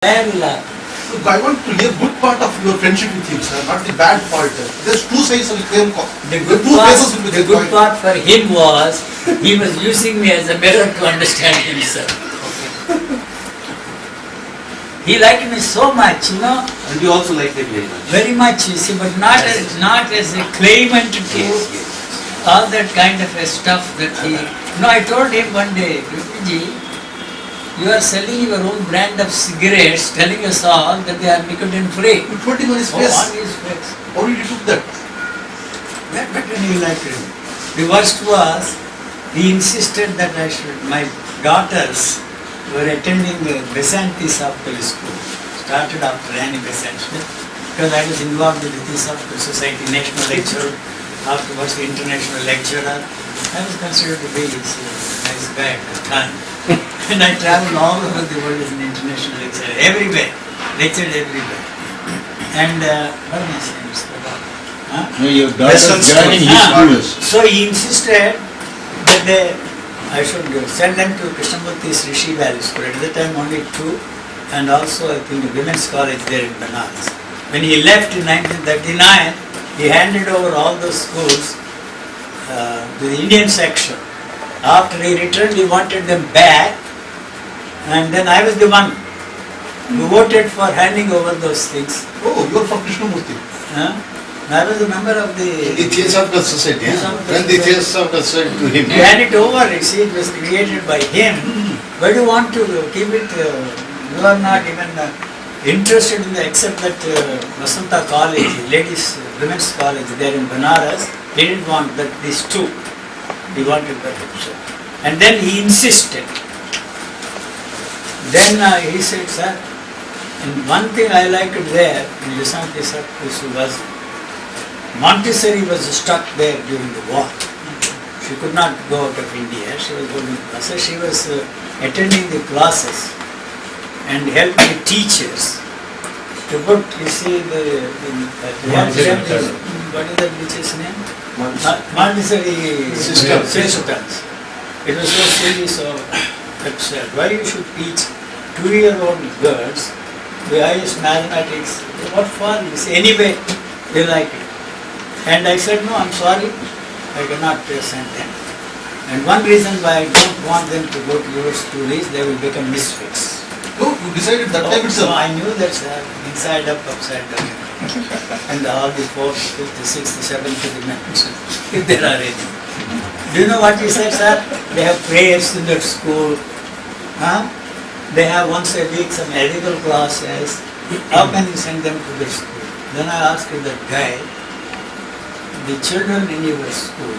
Look, I want to hear good part of your friendship with him, sir, not the bad part. There's two sides of the same coin. The good part for him was he was using me as a mirror to understand himself. He liked me so much, And you also liked him very much. very much, you see, but not as a claimant to all that kind of a stuff that he. I told him one day, Krishnaji, you are selling your own brand of cigarettes, telling us all that they are nicotine free. You told him on his face. On his face. How did you do that? But when he liked it. The worst was, he insisted that my daughters were attending the Besanti Software School. Started after Annie Besanti, because I was involved with the Theosophical Society National Lecturer, afterwards the International Lecturer. I was considered to be a nice guy at the time. And I traveled all over the world as an international lecturer, everywhere, lectured everywhere. And what am I saying? Your daughter joining his schools. So he insisted that I should send them to Krishnamurti's Rishi Valley School. At the time only two, and also I think the women's college there in Banaras. When he left in 1939, he handed over all those schools to the Indian section. After he returned, he wanted them back, and then I was the one who voted for handing over those things. Oh, you are from Krishnamurti. I was a member of the Theosophical Society. When the Theosophical Society to him. You hand it over, you see, it was created by him. Why do you want to keep it? You are not even interested in except that Vasanta College, ladies, women's college there in Banaras, he didn't want that these two. He wanted perfection. And then he insisted. Then he said, sir, and one thing I liked there in Visanti was Montessori was stuck there during the war. She could not go out of India. She was holding classes. She was attending the classes and helping the teachers to put, you see, what is that teacher's name? Montessori systems. It was so silly, so absurd. Why you should teach 2-year-old girls the highest mathematics? What for? You say, anyway, they like it. And I said, no, I'm sorry, I cannot send them. And one reason why I don't want them to go to your school is they will become misfits. Oh, you decided that time itself. So I knew that, sir, inside up, upside down. And all the 4th, 5th, 6th, 7th dimensions, if there are any. Do you know what he said, sir? They have prayers in that school. They have once a week some ethical classes. How can you send them to the school? Then I asked that guy, the children in your school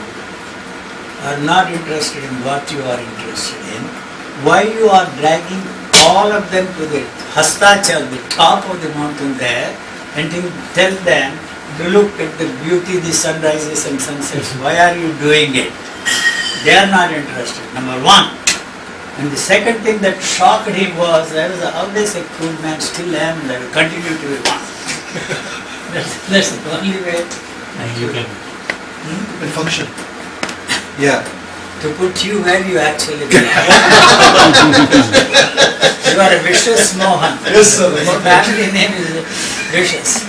are not interested in what you are interested in. Why you are dragging all of them to the Hastachal, the top of the mountain there, and tell them to look at the beauty, the sunrises and sunsets. Why are you doing it? They are not interested, number one. And the second thing that shocked him was, I was always a cool man, still am, and I will continue to be one. That's the only way You can function. Yeah. to put you where you actually belong. You are a vicious Mohan. Yes, sir. Your family name is vicious.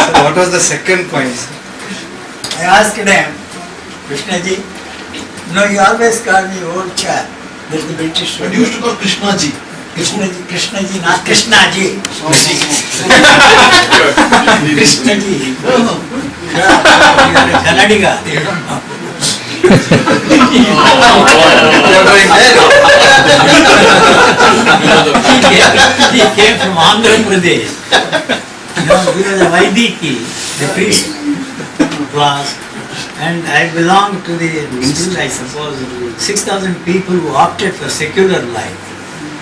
So what was the second point? I asked him, Krishnaji, you always call me old chap. That's the British But word. you used to call Krishnaji. Krishnaji, not Krishnaji. Krishnaji. No. You are a Kannadiga. You don't know. He came from Andhra Pradesh. He was a Vaidiki, the priest class, and I belonged to the, still I suppose, 6,000 people who opted for secular life.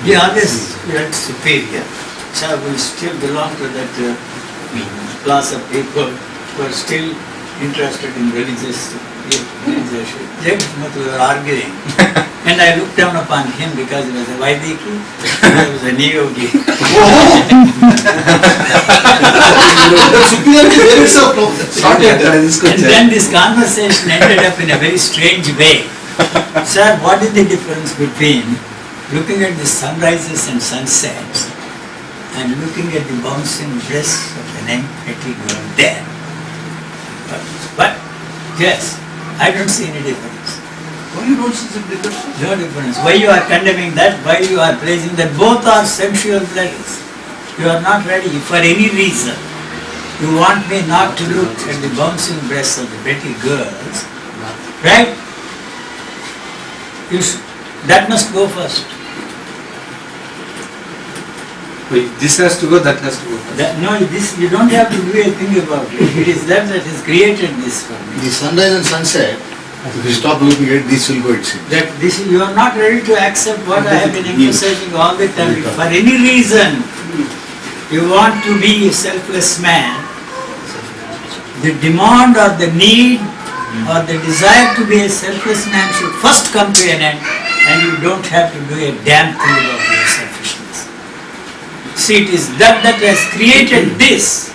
He always felt superior. So we still belong to that class of people who are still interested in religious issues. We were arguing. And I looked down upon him because he was a Vaidiki, I was a Niyogi. And then this conversation ended up in a very strange way. Sir, what is the difference between looking at the sunrises and sunsets, and looking at the bouncing breasts of an empty girl there. But yes, I don't see any difference. Why you don't see the difference? No difference. Why you are condemning that? Why you are praising that? Both are sensual pleasures. You are not ready. If for any reason you want me not to look at the bouncing breasts of the pretty girls, right? That must go first. Wait, this has to go, that has to go. No, this you don't have to do a thing about it. It is that has created this for me. The sunrise and sunset, if you stop looking at it, this will go, it seems. That this you are not ready to accept what I have been emphasizing all the time. If for any reason you want to be a selfless man, the demand or the need or the desire to be a selfless man should first come to an end, and you don't have to do a damn thing about your selfishness. See, it is that has created this.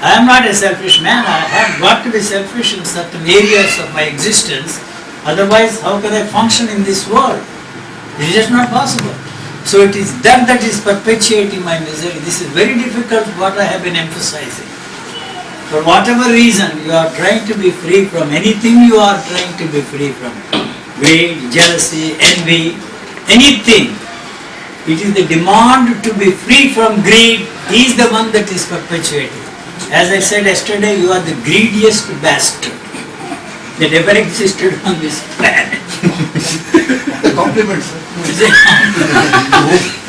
I am not a selfish man. I have got to be selfish in certain areas of my existence. Otherwise, how can I function in this world? It is just not possible. So it is that is perpetuating my misery. This is very difficult, what I have been emphasizing. For whatever reason, you are trying to be free from anything you are trying to be free from. Greed, jealousy, envy, anything. It is the demand to be free from greed is the one that is perpetuated. As I said yesterday, you are the greediest bastard that ever existed on this planet. The compliment, sir.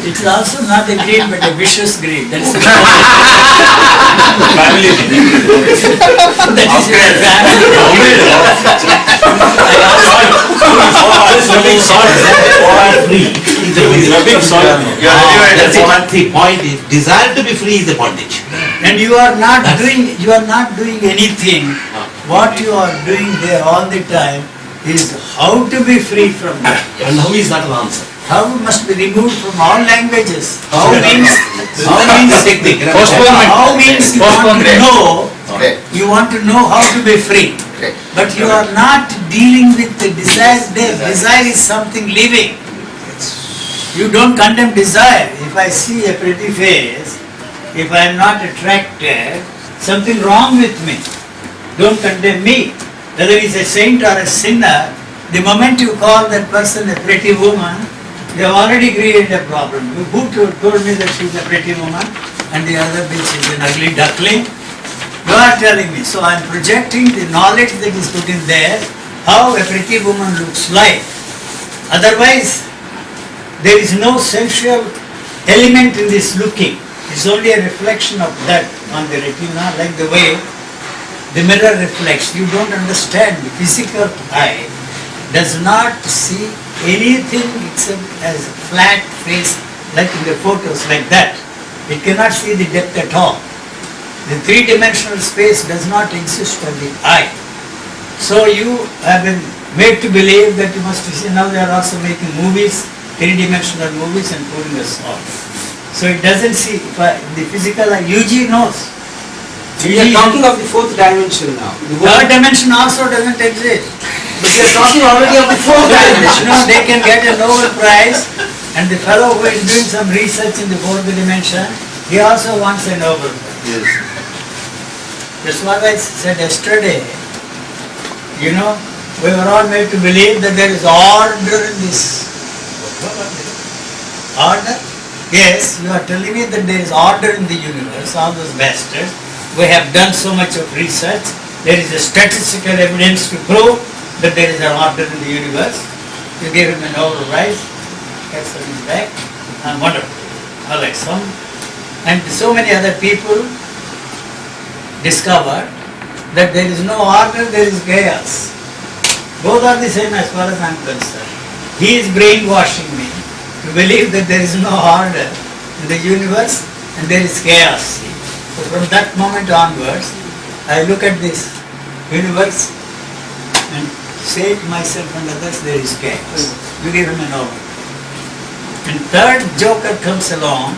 It's also not a greed but a vicious greed. That's the Family. that is your That's one thing. Point is, desire to be free is a bondage. And you are not doing anything. What you are doing there all the time is how to be free from that. And how is that an answer? How must be removed from all languages. How means technique. how means you want to know. Okay. You want to know how to be free. Okay. But you are not dealing with the desire there. Desire is something living. You don't condemn desire. If I see a pretty face, if I am not attracted, something wrong with me. Don't condemn me. Whether he is a saint or a sinner, the moment you call that person a pretty woman, you have already created a problem. Who told me that she is a pretty woman and the other bitch is an ugly duckling? You are telling me. So I am projecting the knowledge that is put in there, how a pretty woman looks like. Otherwise, there is no sensual element in this looking. It's only a reflection of that on the retina, like the way the mirror reflects. You don't understand. The physical eye does not see anything except as a flat face, like in the photos, like that. It cannot see the depth at all. The three-dimensional space does not exist for the eye. So you have been made to believe that you must see. Now they are also making movies, three-dimensional movies, and putting us off. So it doesn't see. The physical eye, UG knows. We are talking of the fourth dimension now. Third dimension also doesn't exist. But we are talking already of the fourth dimension. They can get a Nobel Prize, and the fellow who is doing some research in the fourth dimension, he also wants a Nobel Prize. Yes. That's what I said yesterday. You know, we were all made to believe that there is order in this. Order? Yes, you are telling me that there is order in the universe, all those bastards. We have done so much of research. There is a statistical evidence to prove that there is an order in the universe. You gave him a Nobel Prize. That's on his back. Wonderful. I like some. And so many other people discovered that there is no order, there is chaos. Both are the same as far as I am concerned. He is brainwashing me to believe that there is no order in the universe and there is chaos. So from that moment onwards, I look at this universe and say to myself and others, there is chaos. You give him an order. And third joker comes along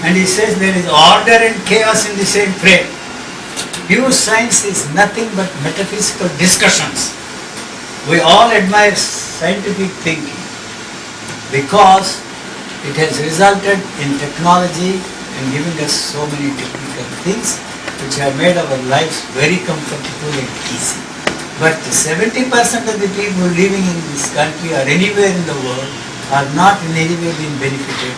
and he says there is order and chaos in the same frame. Pure science is nothing but metaphysical discussions. We all admire scientific thinking. because it has resulted in technology and giving us so many technical things which have made our lives very comfortable and easy. But 70% of the people living in this country or anywhere in the world are not in any way being benefited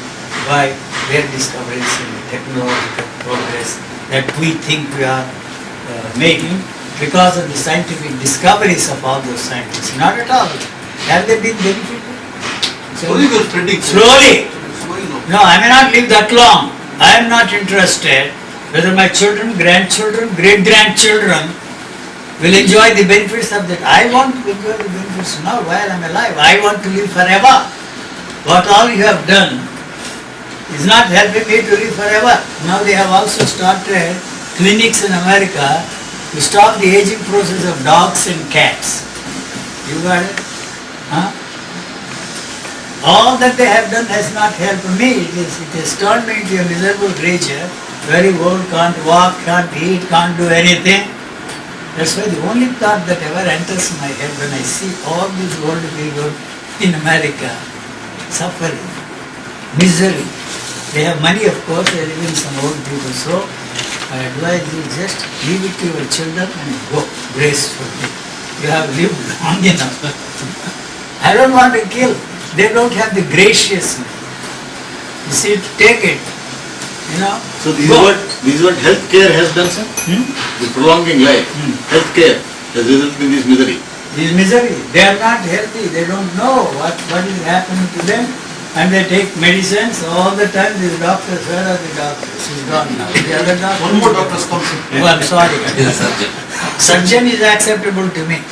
by their discoveries and technological progress that we think we are making because of the scientific discoveries of all those scientists. Not at all. Have they been benefited? Slowly we are spreading. Slowly. Slowly no. No, I may not live that long. I am not interested whether my children, grandchildren, great-grandchildren will enjoy the benefits of that. I want to enjoy the benefits now while I am alive. I want to live forever. What all you have done is not helping me to live forever. Now they have also started clinics in America to stop the aging process of dogs and cats. You got it? Huh? All that they have done has not helped me. It has turned me into a miserable creature, very old, can't walk, can't eat, can't do anything. That's why the only thought that ever enters my head when I see all these old people in America suffering, misery. They have money, of course, they live in some old people. So I advise you just leave it to your children and go gracefully. You have lived long enough. I don't want to kill. They don't have the graciousness. You see, take it. You know. So this go. is what healthcare has done, sir? The prolonging life. Healthcare has resulted in this misery. This misery. They are not healthy. They don't know what is happening to them. And they take medicines all the time. These doctors, where are the doctors? He's gone now. The other doctor. One more doctor has come. Oh, I'm sorry. He's a surgeon. Surgeon is acceptable to me.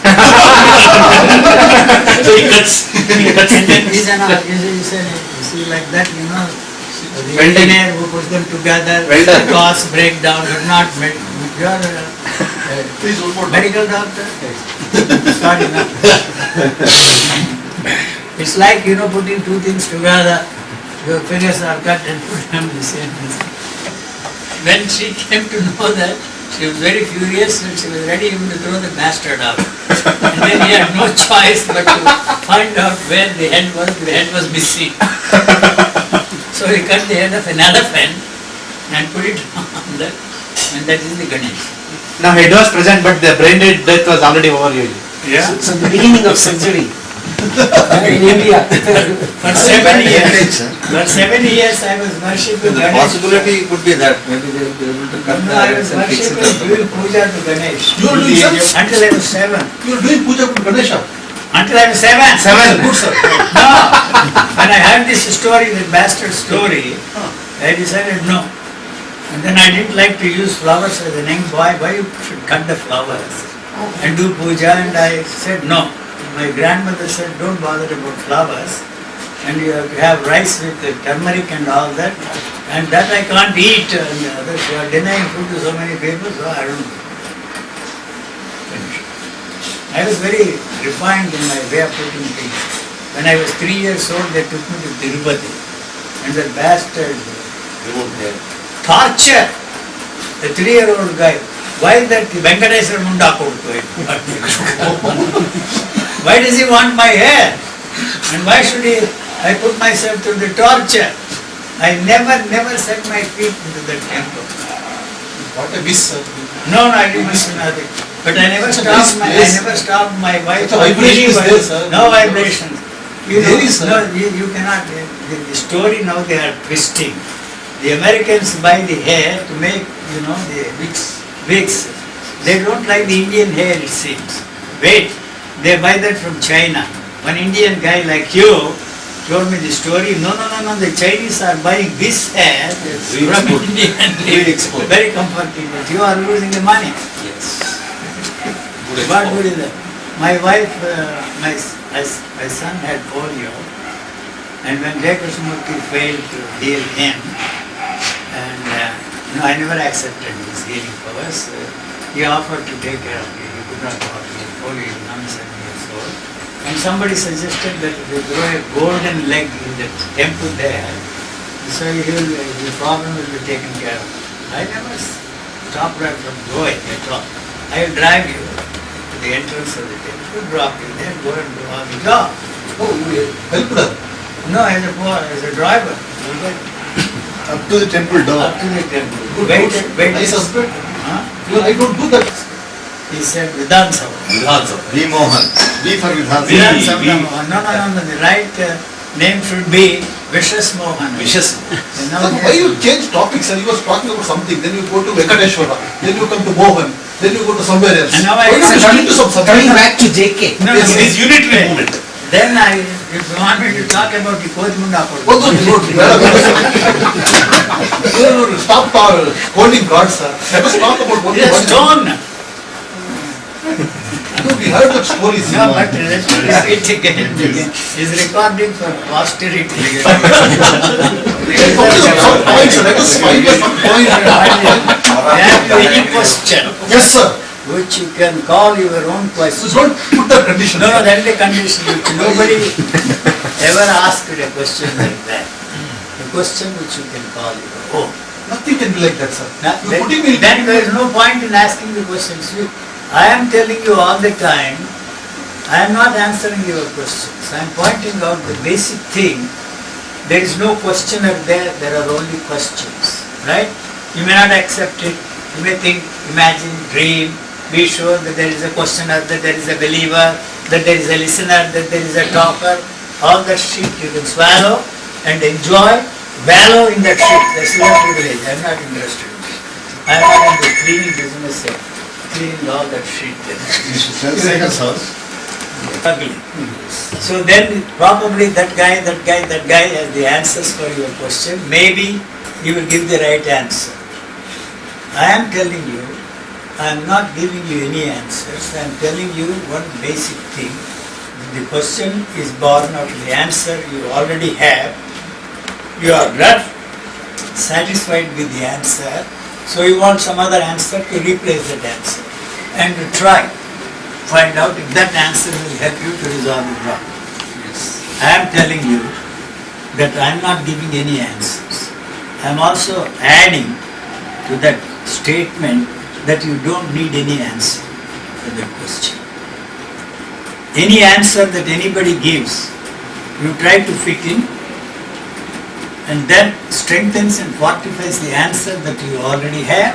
So he cuts. And then he's you see like that, you know. The Welding. engineer who puts them together, Welder. cause breakdown, but not you are Please, one more doctor. medical doctor. Sorry, no. It's like, you know, putting two things together. Your fingers are cut and put them the same. When she came to know that, she was very furious and she was ready even to throw the bastard out. And then he had no choice but to find out where the head was. The head was missing. So he cut the head of an elephant and put it on that, and that is the Ganesh. Now head was present, but the brain death was already over here. Yeah. So the beginning of surgery in India. For 7 years. For 7 years I was worshipping The Ganesh. possibility could be that maybe they will be able to cut No, the I was heads and fix it worshipping, up. doing puja to Ganesh. You are doing, sir? Until I was 7. You are doing puja to Ganesha. Until I was 7. Good, sir. No. When I heard this story, the bastard story, I decided no. And then I didn't like to use flowers as an young boy. Why you should cut the flowers and do puja? And I said no. My grandmother said don't bother about flowers. And you have to have rice with turmeric and all that. And that I can't eat. And others, you are denying food to so many people, so I don't know. I was very refined in my way of putting things. When I was 3 years old, they took me to Tirupati. And the bastard torture the 3-year-old guy. Why that Venkateswara Munda koduttu? Why does he want my hair? And why should I put myself to the torture? I never set my feet into the temple. What a miss, sir. No, I didn't miss nothing. But I never stopped my wife. The vibration is there, sir. No vibrations. You know, There is, sir. no, you cannot. The story now they are twisting. The Americans buy the hair to make, you know, the wigs. They don't like the Indian hair, it seems. Wait, they buy that from China. One Indian guy like you told me the story. No, the Chinese are buying this hair from Indian. Very comforting, but you are losing the money. What good is that? My wife, my son had polio, and when Krishnamurti failed to heal him, and I never accepted his healing powers. He offered to take care of me. He could not walk. He had polio. He was now 7 years old. And somebody suggested that they grow a golden leg in the temple there, so the problem will be taken care of. I never stopped her from going at all. I will drive you to the entrance of the temple, drop you there, go and do all the job. Oh, you helped her. No, as a driver. Up to the temple door. Up to the temple. Good Wait, notion. wait. Nice husband. Huh? Well, I don't do that. He said Vidhan Sabha. Vidhan Sabha. V. Mohan. V for Vidhan. Vidhan V. Sabha Mohan. No. The right name should be Vishwas Mohan. Vicious. And now Sir, he why has- you change topics? Sir, he was talking about something, then you go to Venkateshwara, then you come to Mohan, then you go to somewhere else. And now Why don't you stick to some Coming subject? back to JK. No, Yes, no, It is unitary movement. Then if you want me to talk about the Kozmunda Oh, no, no, stop scolding God, sir. Let us talk about what Yes, stone. No, we heard that story. sir. No, but let me repeat again and again. He's recording for posterity. We can come to some points, let us find some point. Have you any question Yes, sir. which you can call your own So question? don't put that condition. No, sir. that is the condition which nobody ever asked a question like that. A question which you can call your own. Nothing can be like that, sir. Now, You're putting me then there is no point in asking the questions. I am telling you all the time, I am not answering your questions. I am pointing out the basic thing. There is no questioner there, there are only questions. Right? You may not accept it. You may think, imagine, dream, be sure that there is a questioner, that there is a believer, that there is a listener, that there is a talker. All that shit you can swallow and enjoy, wallow in that shit. That's your privilege. I am not interested in it. I am not in the cleaning business of cleaning all that shit. Second house. Ugly. So then probably that guy has the answers for your question. Maybe he will give the right answer. I am telling you, I am not giving you any answers. I am telling you one basic thing. The question is born out of the answer you already have. You are not satisfied with the answer, so you want some other answer to replace that answer. And to try, find out if that answer will help you to resolve the problem. I am telling you that I am not giving any answers. I am also adding to that statement that you don't need any answer for that question. Any answer that anybody gives, you try to fit in, and that strengthens and fortifies the answer that you already have.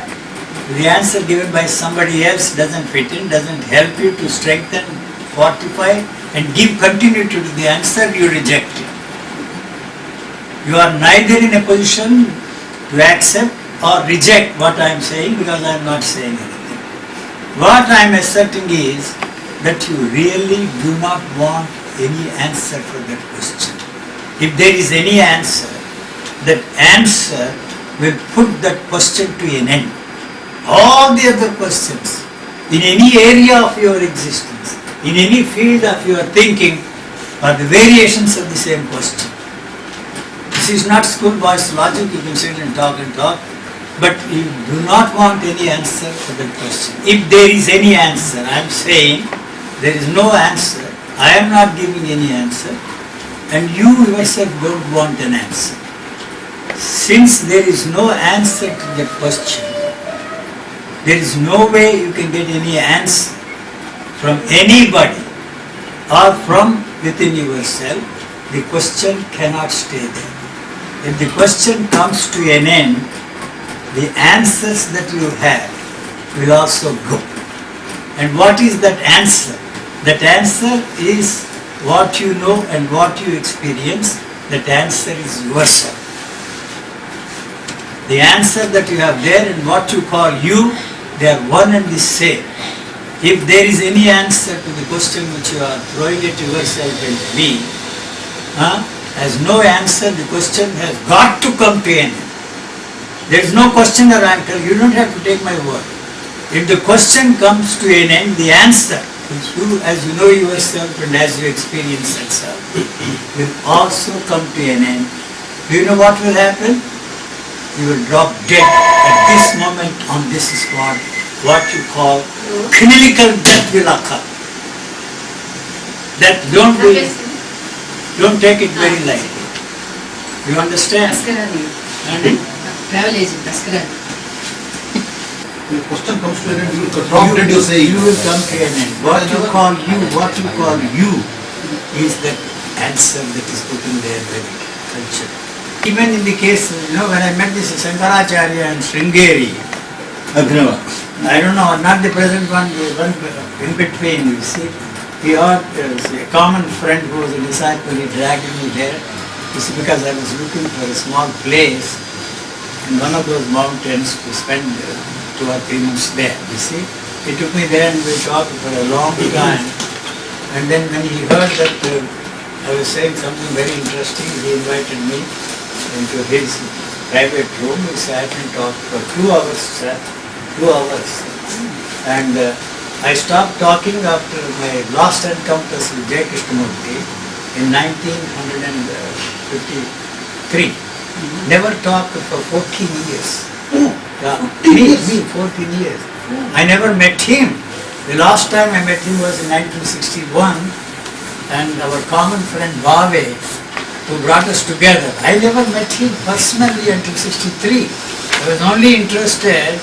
The answer given by somebody else doesn't fit in, doesn't help you to strengthen, fortify, and give continuity to the answer, you reject it. You are neither in a position to accept or reject what I am saying, because I am not saying anything. What I am asserting is that you really do not want any answer for that question. If there is any answer, that answer will put that question to an end. All the other questions, in any area of your existence, in any field of your thinking, are the variations of the same question. This is not schoolboy's logic, you can sit and talk, but you do not want any answer for that question. If there is any answer, I am saying there is no answer, I am not giving any answer, and you yourself don't want an answer. Since there is no answer to that question, there is no way you can get any answer from anybody or from within yourself. The question cannot stay there. If the question comes to an end, the answers that you have will also go. And what is that answer? That answer is what you know and what you experience. That answer is yourself. The answer that you have there and what you call you, they are one and the same. If there is any answer to the question which you are throwing at yourself and me, has no answer, the question has got to come to an end. There is no questioner, I am telling you, you don't have to take my word. If the question comes to an end, the answer, which you, as you know yourself and as you experience yourself, will also come to an end. Do you know what will happen? You will drop dead at this moment on this spot. What you call clinical death will occur. That don't take it very lightly. You understand? Travel agent, Askarani. The question comes to an end, you will drop dead, you say. You will come to an end. What you call you is that answer that is put in their Vedic culture. Even in the case, when I met this Shankaracharya in Sringeri, Abhinava. I don't know, not the present one, the one in between, you see. We had a common friend who was a disciple, he dragged me there. This is because I was looking for a small place in one of those mountains to spend 2 or 3 months there, you see. He took me there and we talked for a long time. And then when he heard that I was saying something very interesting, he invited me into his private room. We sat and talked for 2 hours, sir. 2 hours. And I stopped talking after my last encounters with Krishnamurti in 1953. Never talked for 14 years. Yeah, me, 14 years. I never met him. The last time I met him was in 1961, and our common friend Bhave, who brought us together. I never met him personally until 63. I was only interested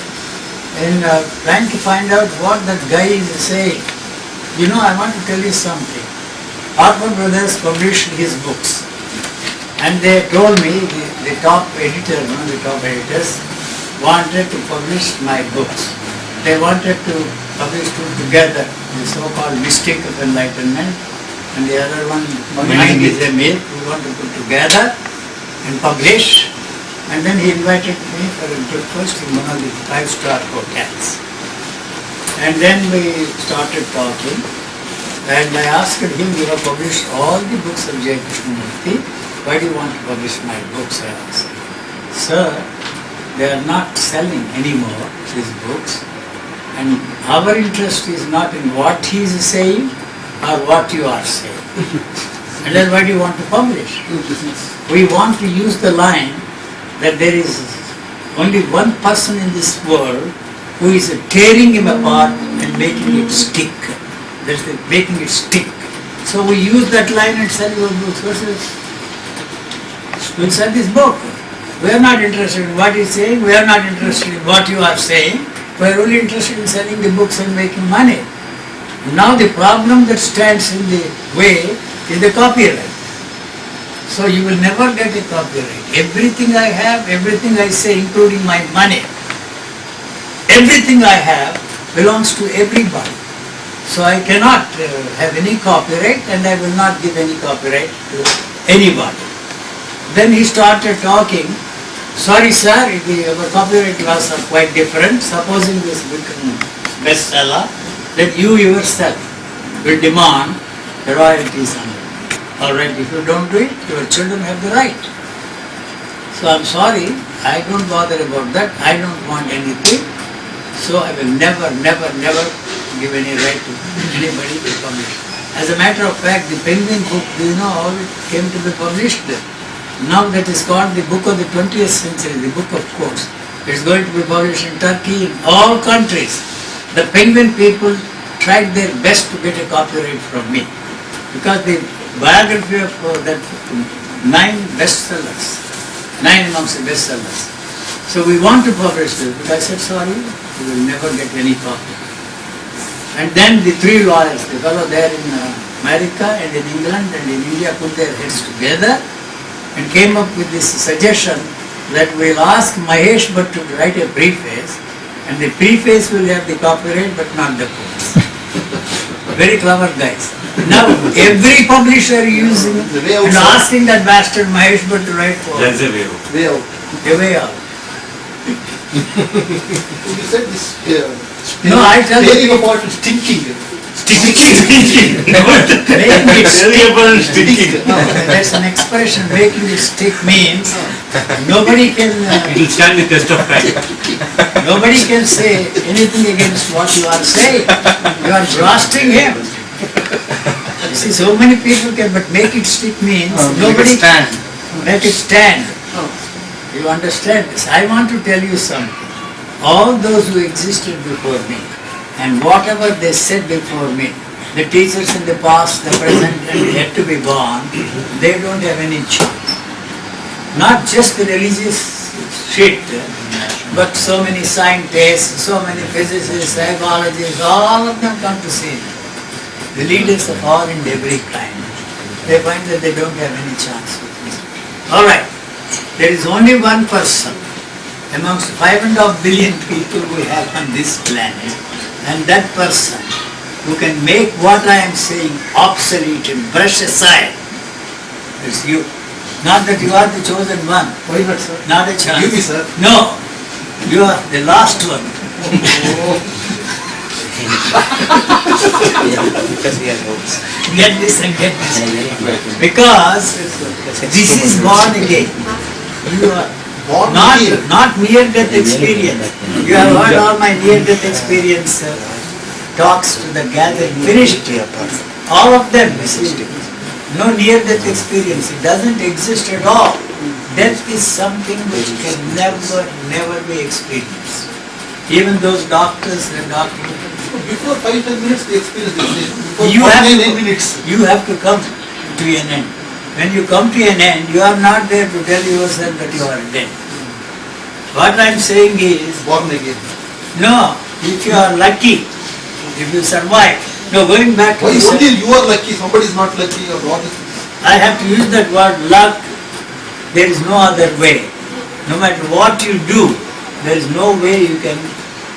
in trying to find out what that guy is saying. I want to tell you something. Harper Brothers published his books, and they told me, the top editor, one of the top editors, wanted to publish my books. They wanted to publish two together, the so-called Mystic of Enlightenment, and the other one, Mind is a Myth, we want to put together and publish. And then he invited me for a breakfast in one of the 5-star hotels. And then we started talking, and I asked him, you have published all the books of Krishnamurti, why do you want to publish my books? I asked. Sir, they are not selling anymore, these books, and our interest is not in what he is saying or what you are saying. And then why do you want to publish? We want to use the line that there is only one person in this world who is tearing him apart and making it stick. That's the making it stick. So we use that line and sell your books. We'll sell this book. We are not interested in what he's saying, we are not interested in what you are saying, we are only interested in selling the books and making money. Now the problem that stands in the way is the copyright. So you will never get a copyright. Everything I have, everything I say, including my money, everything I have belongs to everybody. So I cannot have any copyright, and I will not give any copyright to anybody. Then he started talking, sorry sir, our copyright laws are quite different. Supposing this becomes bestseller, then you yourself will demand the royalties on it. Alright, if you don't do it, your children have the right. So I'm sorry, I don't bother about that, I don't want anything. So I will never give any right to anybody to publish. As a matter of fact, the Penguin book, do you know how it came to be published? Now that is called the book of the 20th century, the book of quotes. It's going to be published in Turkey, in all countries. The Penguin people tried their best to get a copyright from me, because the biography of that 9 bestsellers, 9 amongst the bestsellers. So we want to publish this, but I said sorry, you will never get any copy. And then the 3 lawyers, the fellow there in America and in England and in India, put their heads together and came up with this suggestion that we'll ask Mahesh Bhatt to write a preface, and the preface will have the copyright but not the quotes. Very clever guys. Now every publisher using and asking that bastard Mahesh Bhatt to write for That's a way out. Way out. a way out. You said this. No, I tell you. Tearing apart and stinking. Making it Sticking. No, that's an expression. Making it stick means nobody can It will stand the test of time. nobody can say anything against what you are saying. You are blasting him. You see, so many people can, but make it stick means nobody can make it stand. You understand this? I want to tell you something. All those who existed before me, and whatever they said before me, the teachers in the past, the present, and yet to be born, they don't have any chance. Not just the religious shit, but so many scientists, so many physicists, psychologists, all of them come to see me. The leaders of all and every kind. they find that they don't have any chance with me. Alright, there is only one person amongst 5.5 billion people we have on this planet, and that person who can make what I am saying obsolete and brush aside is you. Not that you are the chosen one, Why not, sir? not a chance. You be, sir. No, you are the last one. Because we are hopes. Get this and get this. Because this is born again. You are Born not, again. not near-death experience. You have heard all my near-death experience talks to the gathering. Finished. All of them. No near-death experience. It doesn't exist at all. Death is something which can never be experienced. Even those doctors and doctors, Before 5-10 minutes, they experience this. Before You have 9 to- minutes. you have to come to an end. When you come to an end, you are not there to tell yourself that you are dead. What I am saying is, Born again. no, if you are lucky, if you survive. No, going back to Why this, only you are lucky, somebody is not lucky, or what is this? I have to use that word luck. There is no other way. No matter what you do, there is no way you can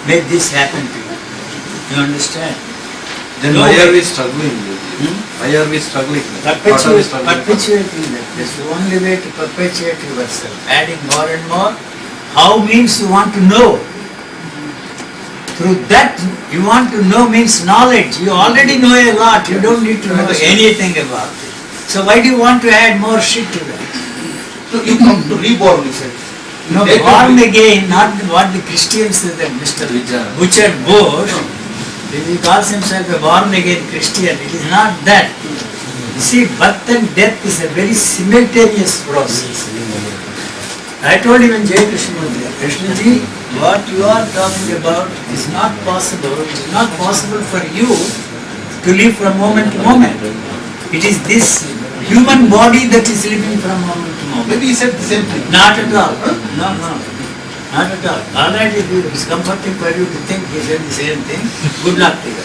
make this happen to you. You understand? Then No why way. are we struggling? Why are we struggling? What are we struggling? Perpetuating that. That's the only way to perpetuate yourself. Adding more and more. How means you want to know. Through that, you want to know means knowledge. You already know a lot. You don't need to know anything about it. So why do you want to add more shit to that? So you come to reborn, you said. No, They born come again, not what the Christians say that Mr. Richard Bush, he calls himself a born again Christian. It is not that. You see, birth and death is a very simultaneous process. I told even Jay Krishnamurti, Krishnaji, what you are talking about is not possible. It is not possible for you to live from moment to moment. It is this human body that is living from moment to moment. Maybe he said the same thing. Not at all. No, no. Not at all. Alright, if it is comforting for you to think he said the same thing, good luck to you.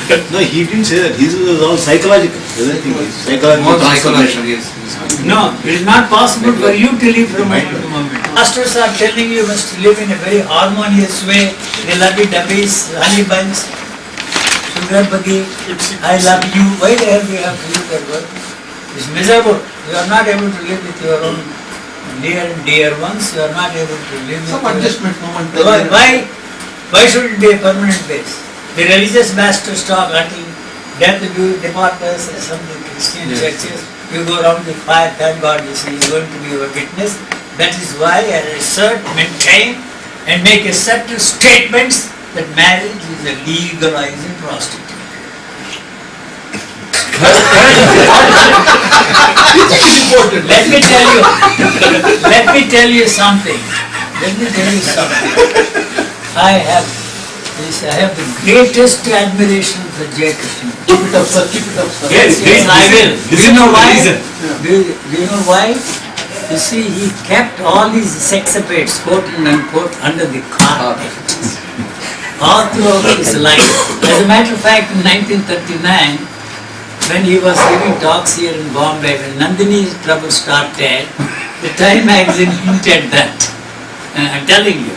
No, he didn't say that. His was all psychological. Everything is psychological More transformation. psychology, yes. No, it is not possible for you to live from moment to moment. Masters are telling you must live in a very harmonious way. They love you, dubbies, honey buns, sugar buggy, I love you. Why the hell do you have to use that word? It's miserable. You are not able to live with your own near and dear ones. You are not able to live Some with adjustment moment. Why should it be a permanent base? The religious masters talk until death do depart us as some of the Christian churches. You go around the fire, thank God, you see, is going to be your witness. That is why I assert, maintain, and make a certain statements that marriage is a legalized prostitute. Important. Let me tell you something. I have the greatest admiration for Jay Krishna. Keep it up, sir. Keep it up, sir. Yes, I will. Do you know why? Do you know why? You see, he kept all his sex appeals, quote and unquote, under the carpet. All throughout his life. As a matter of fact, in 1939, when he was giving talks here in Bombay, when Nandini's trouble started, the Time magazine hinted that. I'm telling you.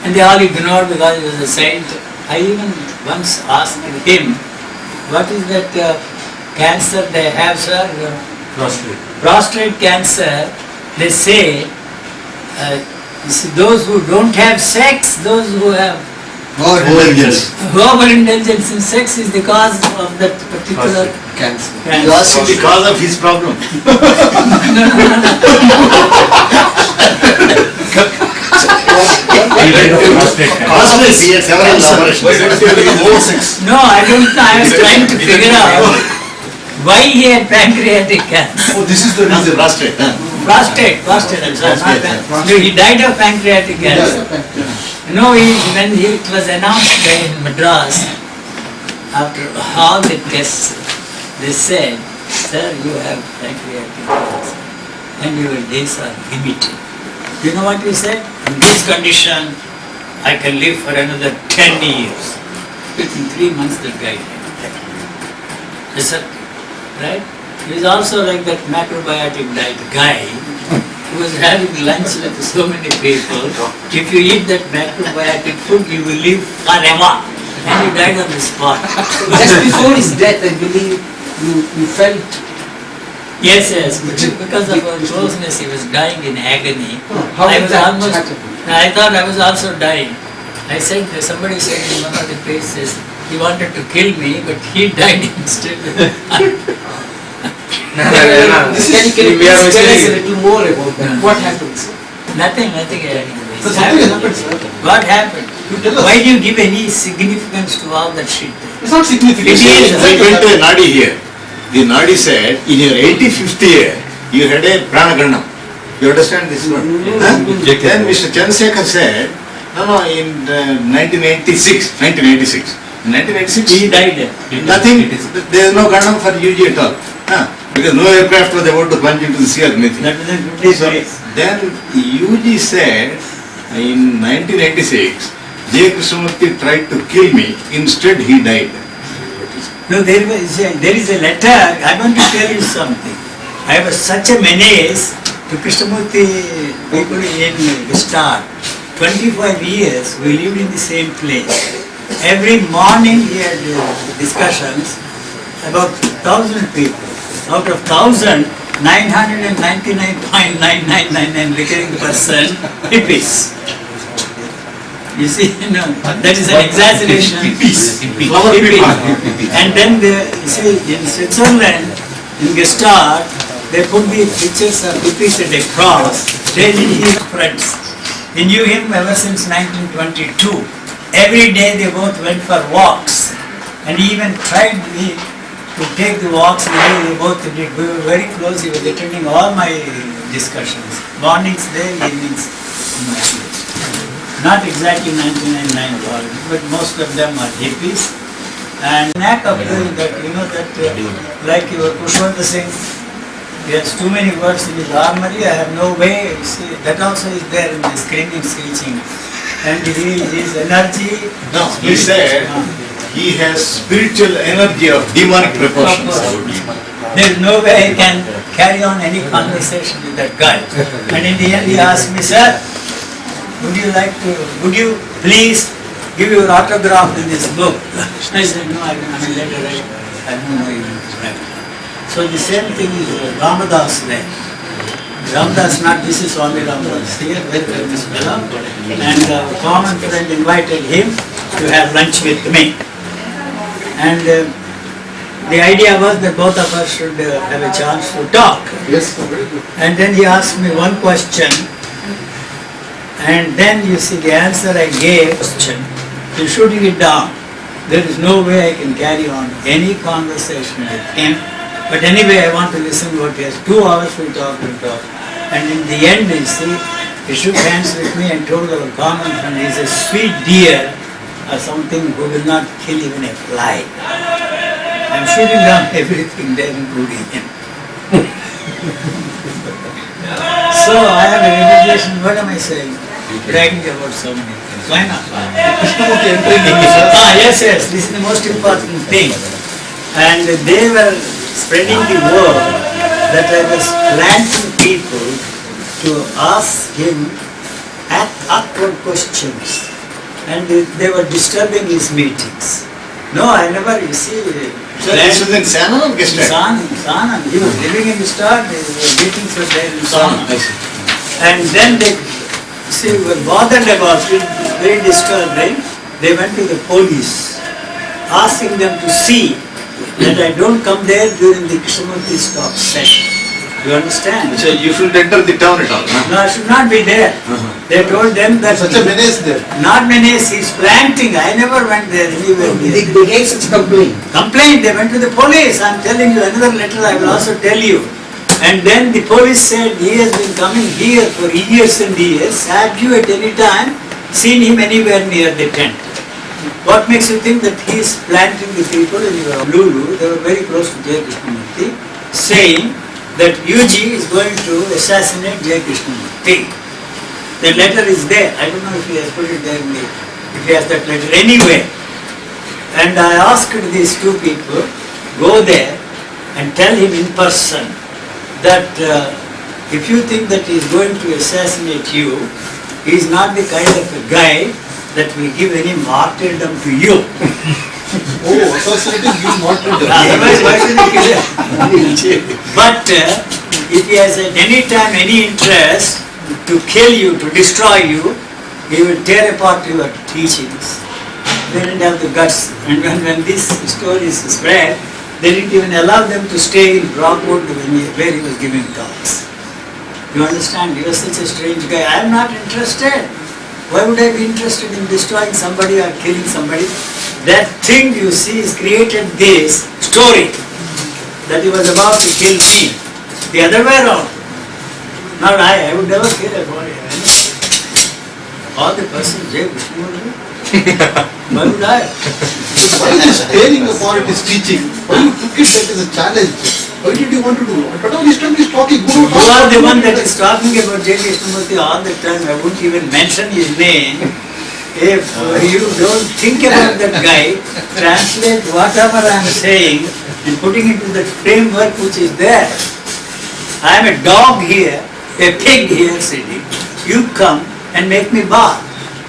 And they all ignored because he was a saint. I even once asked him, what is that cancer they have, sir? Prostate cancer. They say, you see, those who don't have sex, those who have overindulgence in sex is the cause of that particular Cancer. You asked him the cause of his problem. Causeless, he had several operations. Why don't you do more sex? No, I don't know. I was trying to figure out why he had pancreatic cancer. Oh, this is the reason. Prostate. Prostate, I'm sorry, not pancreatic. No, he died of pancreatic cancer. No, when it was announced in Madras, after all the tests, they said, sir, you have pancreatic cancer and your days are limited. You know what he said? In this condition, I can live for another 10 years. Within 3 months, the guy died. Is that right? He is also like that macrobiotic diet guy who was having lunch with so many people. If you eat that macrobiotic food, you will live forever. And he died on the spot. Just before his death, I believe you felt. Yes, because of our closeness, he was dying in agony. How I did was that almost, happen? I thought I was also dying. I said, somebody said in one of the places, he wanted to kill me, but he died instead. Can you please tell us a little more about that? What happened, sir? Nothing. So something happened, sir. What happened? You tell us. Why do you give any significance to all that shit? It's not significant. It is. We went to a Nadi here. The Nadi said, in your 85th year, you had a pranaganam. You understand this one? Huh? Then Mr. Chandrasekhar said, no, in 1986. In 1986, He died. nothing, there is no ganam for UG at all. Huh? Because no aircraft was about to plunge into the sea or anything. That was in 50 So, days. then UG said, in 1986, J. Krishnamurti tried to kill me, instead he died. No, there is a letter. I want to tell you something. I was such a menace to Krishnamurti people in the start. 25 years we lived in the same place. Every morning we had discussions about 1,000 people. Out of 1,000, 999.9999 recurring person hippies. You see, that is an exaggeration. Flower people. And then you see, in Switzerland, in Gestalt, they put the pictures of hippies at a cross, telling his friends. They knew him ever since 1922. Every day they both went for walks, and he even tried me to take the walks the way they both did. We were very close. He was attending all my discussions. Mornings there, evenings in my place. Not exactly 99 followers, but most of them are hippies. And knack of doing that, like your Pushwanta Singh, he has too many words in his armory. I have no way. See, that also is there in the screaming, screeching. And his energy. No, he said he has spiritual energy of demonic proportions. There is no way I can carry on any conversation with that guy. And in the end he asked me, sir, would you please give your autograph in this book? I said, no, I mean, let her write. I don't know even to write. So the same thing is Ramadas there. Ramadas, not this is Swami Ramadas here, very famous fellow. And a common friend invited him to have lunch with me. And the idea was that both of us should have a chance to talk. Yes, sir. Very good. And then he asked me one question, and then you see the answer I gave, to shooting it down. There is no way I can carry on any conversation with him. But anyway, I want to listen what he has. 2 hours we talk. And in the end, you see, he shook hands with me and told our common friend, he's a sweet deer or something who will not kill even a fly. I'm shooting down everything there, including him. So I have a realization, what am I saying? Bragging about so many things. Why not? Krishnamurti entering in, sir. Yes, this is the most important thing. And they were spreading the word that I was planting people to ask him awkward questions. And they were disturbing his meetings. No, I never, you see, So this was in Sanam or Gestalt? Sanam. He was living in the start, the meetings were there in Sanam. I see. And then they were bothered about it, very disturbing. They went to the police, asking them to see that I don't come there during the Krishnamurti talk session. You understand? So you should enter the town at all, huh? No, I should not be there. They told them that Such a menace there. not menace, he's planting. I never went there anywhere They near. gave such a complaint. Complaint, they went to the police. I'm telling you another letter I will also tell you. And then the police said he has been coming here for years and years. Have you at any time seen him anywhere near the tent? What makes you think that he is planting the people in Lulu? They were very close to J. Krishnamurti, saying that UG is going to assassinate J. Krishnamurti. The letter is there. I don't know if he has put it there if he has that letter. Anyway, and I asked these 2 people, go there and tell him in person that if you think that he is going to assassinate you, he is not the kind of a guy that will give any martyrdom to you. Oh, associating you martyrdom. Otherwise, why should he kill you? But if he has at any time any interest to kill you, to destroy you, he will tear apart your teachings. They didn't have the guts. And when this story is spread, they didn't even allow them to stay in Rockwood where he was giving talks. You understand? He was such a strange guy. I am not interested. Why would I be interested in destroying somebody or killing somebody? That thing you see is created this story that he was about to kill me. The other way around. Not I would never kill anybody. All the person, Jay Krishnamurti. Why would I? Why is tearing apart his teaching? Why you took it that is a challenge? Why did you want to do it? But all this time he's talking. Guru You are the one that is talking about Jay Krishnamurti all the time. I wouldn't even mention his name. If you don't think about that guy, translate whatever I am saying and putting it into that framework which is there. I am a dog here, a pig here sitting. You come and make me bark.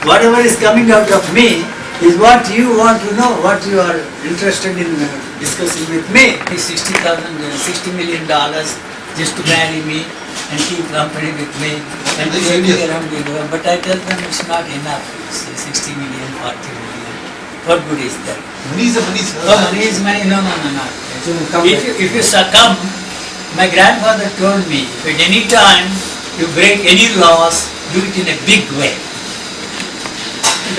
Whatever is coming out of me is what you want to know, what you are interested in discussing with me. $60 million just to marry me and keep company with me and They take said me yes. around with them. But I tell them it's not enough. It's 60 million, 40 million. What good is that? Money is a money, sir. Oh, money is money. No. If you succumb, my grandfather told me, if at any time you break any laws, do it in a big way.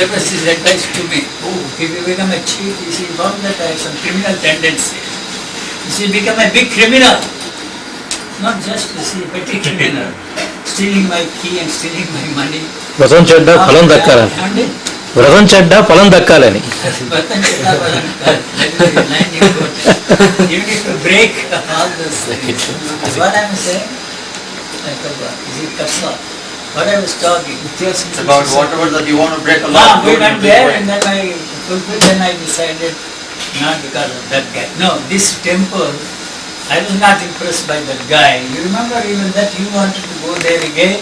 That was his advice to me. If you become a chief, you see, found that I have some criminal tendency. You see, become a big criminal. Not just, you see, petty criminal. Stealing my key and stealing my money. వ్రతం చెడ్డ ఫలం దక్కాలని And వ్రతం చెడ్డ ఫలం దక్కాలని even if you break all those things. What I am saying? I forgot. Is it Kasla? What I was talking. It's about whatever that you want to break a law. We went there and then I fulfilled, then I decided not because of that guy. No, this temple, I was not impressed by that guy. You remember even that you wanted to go there again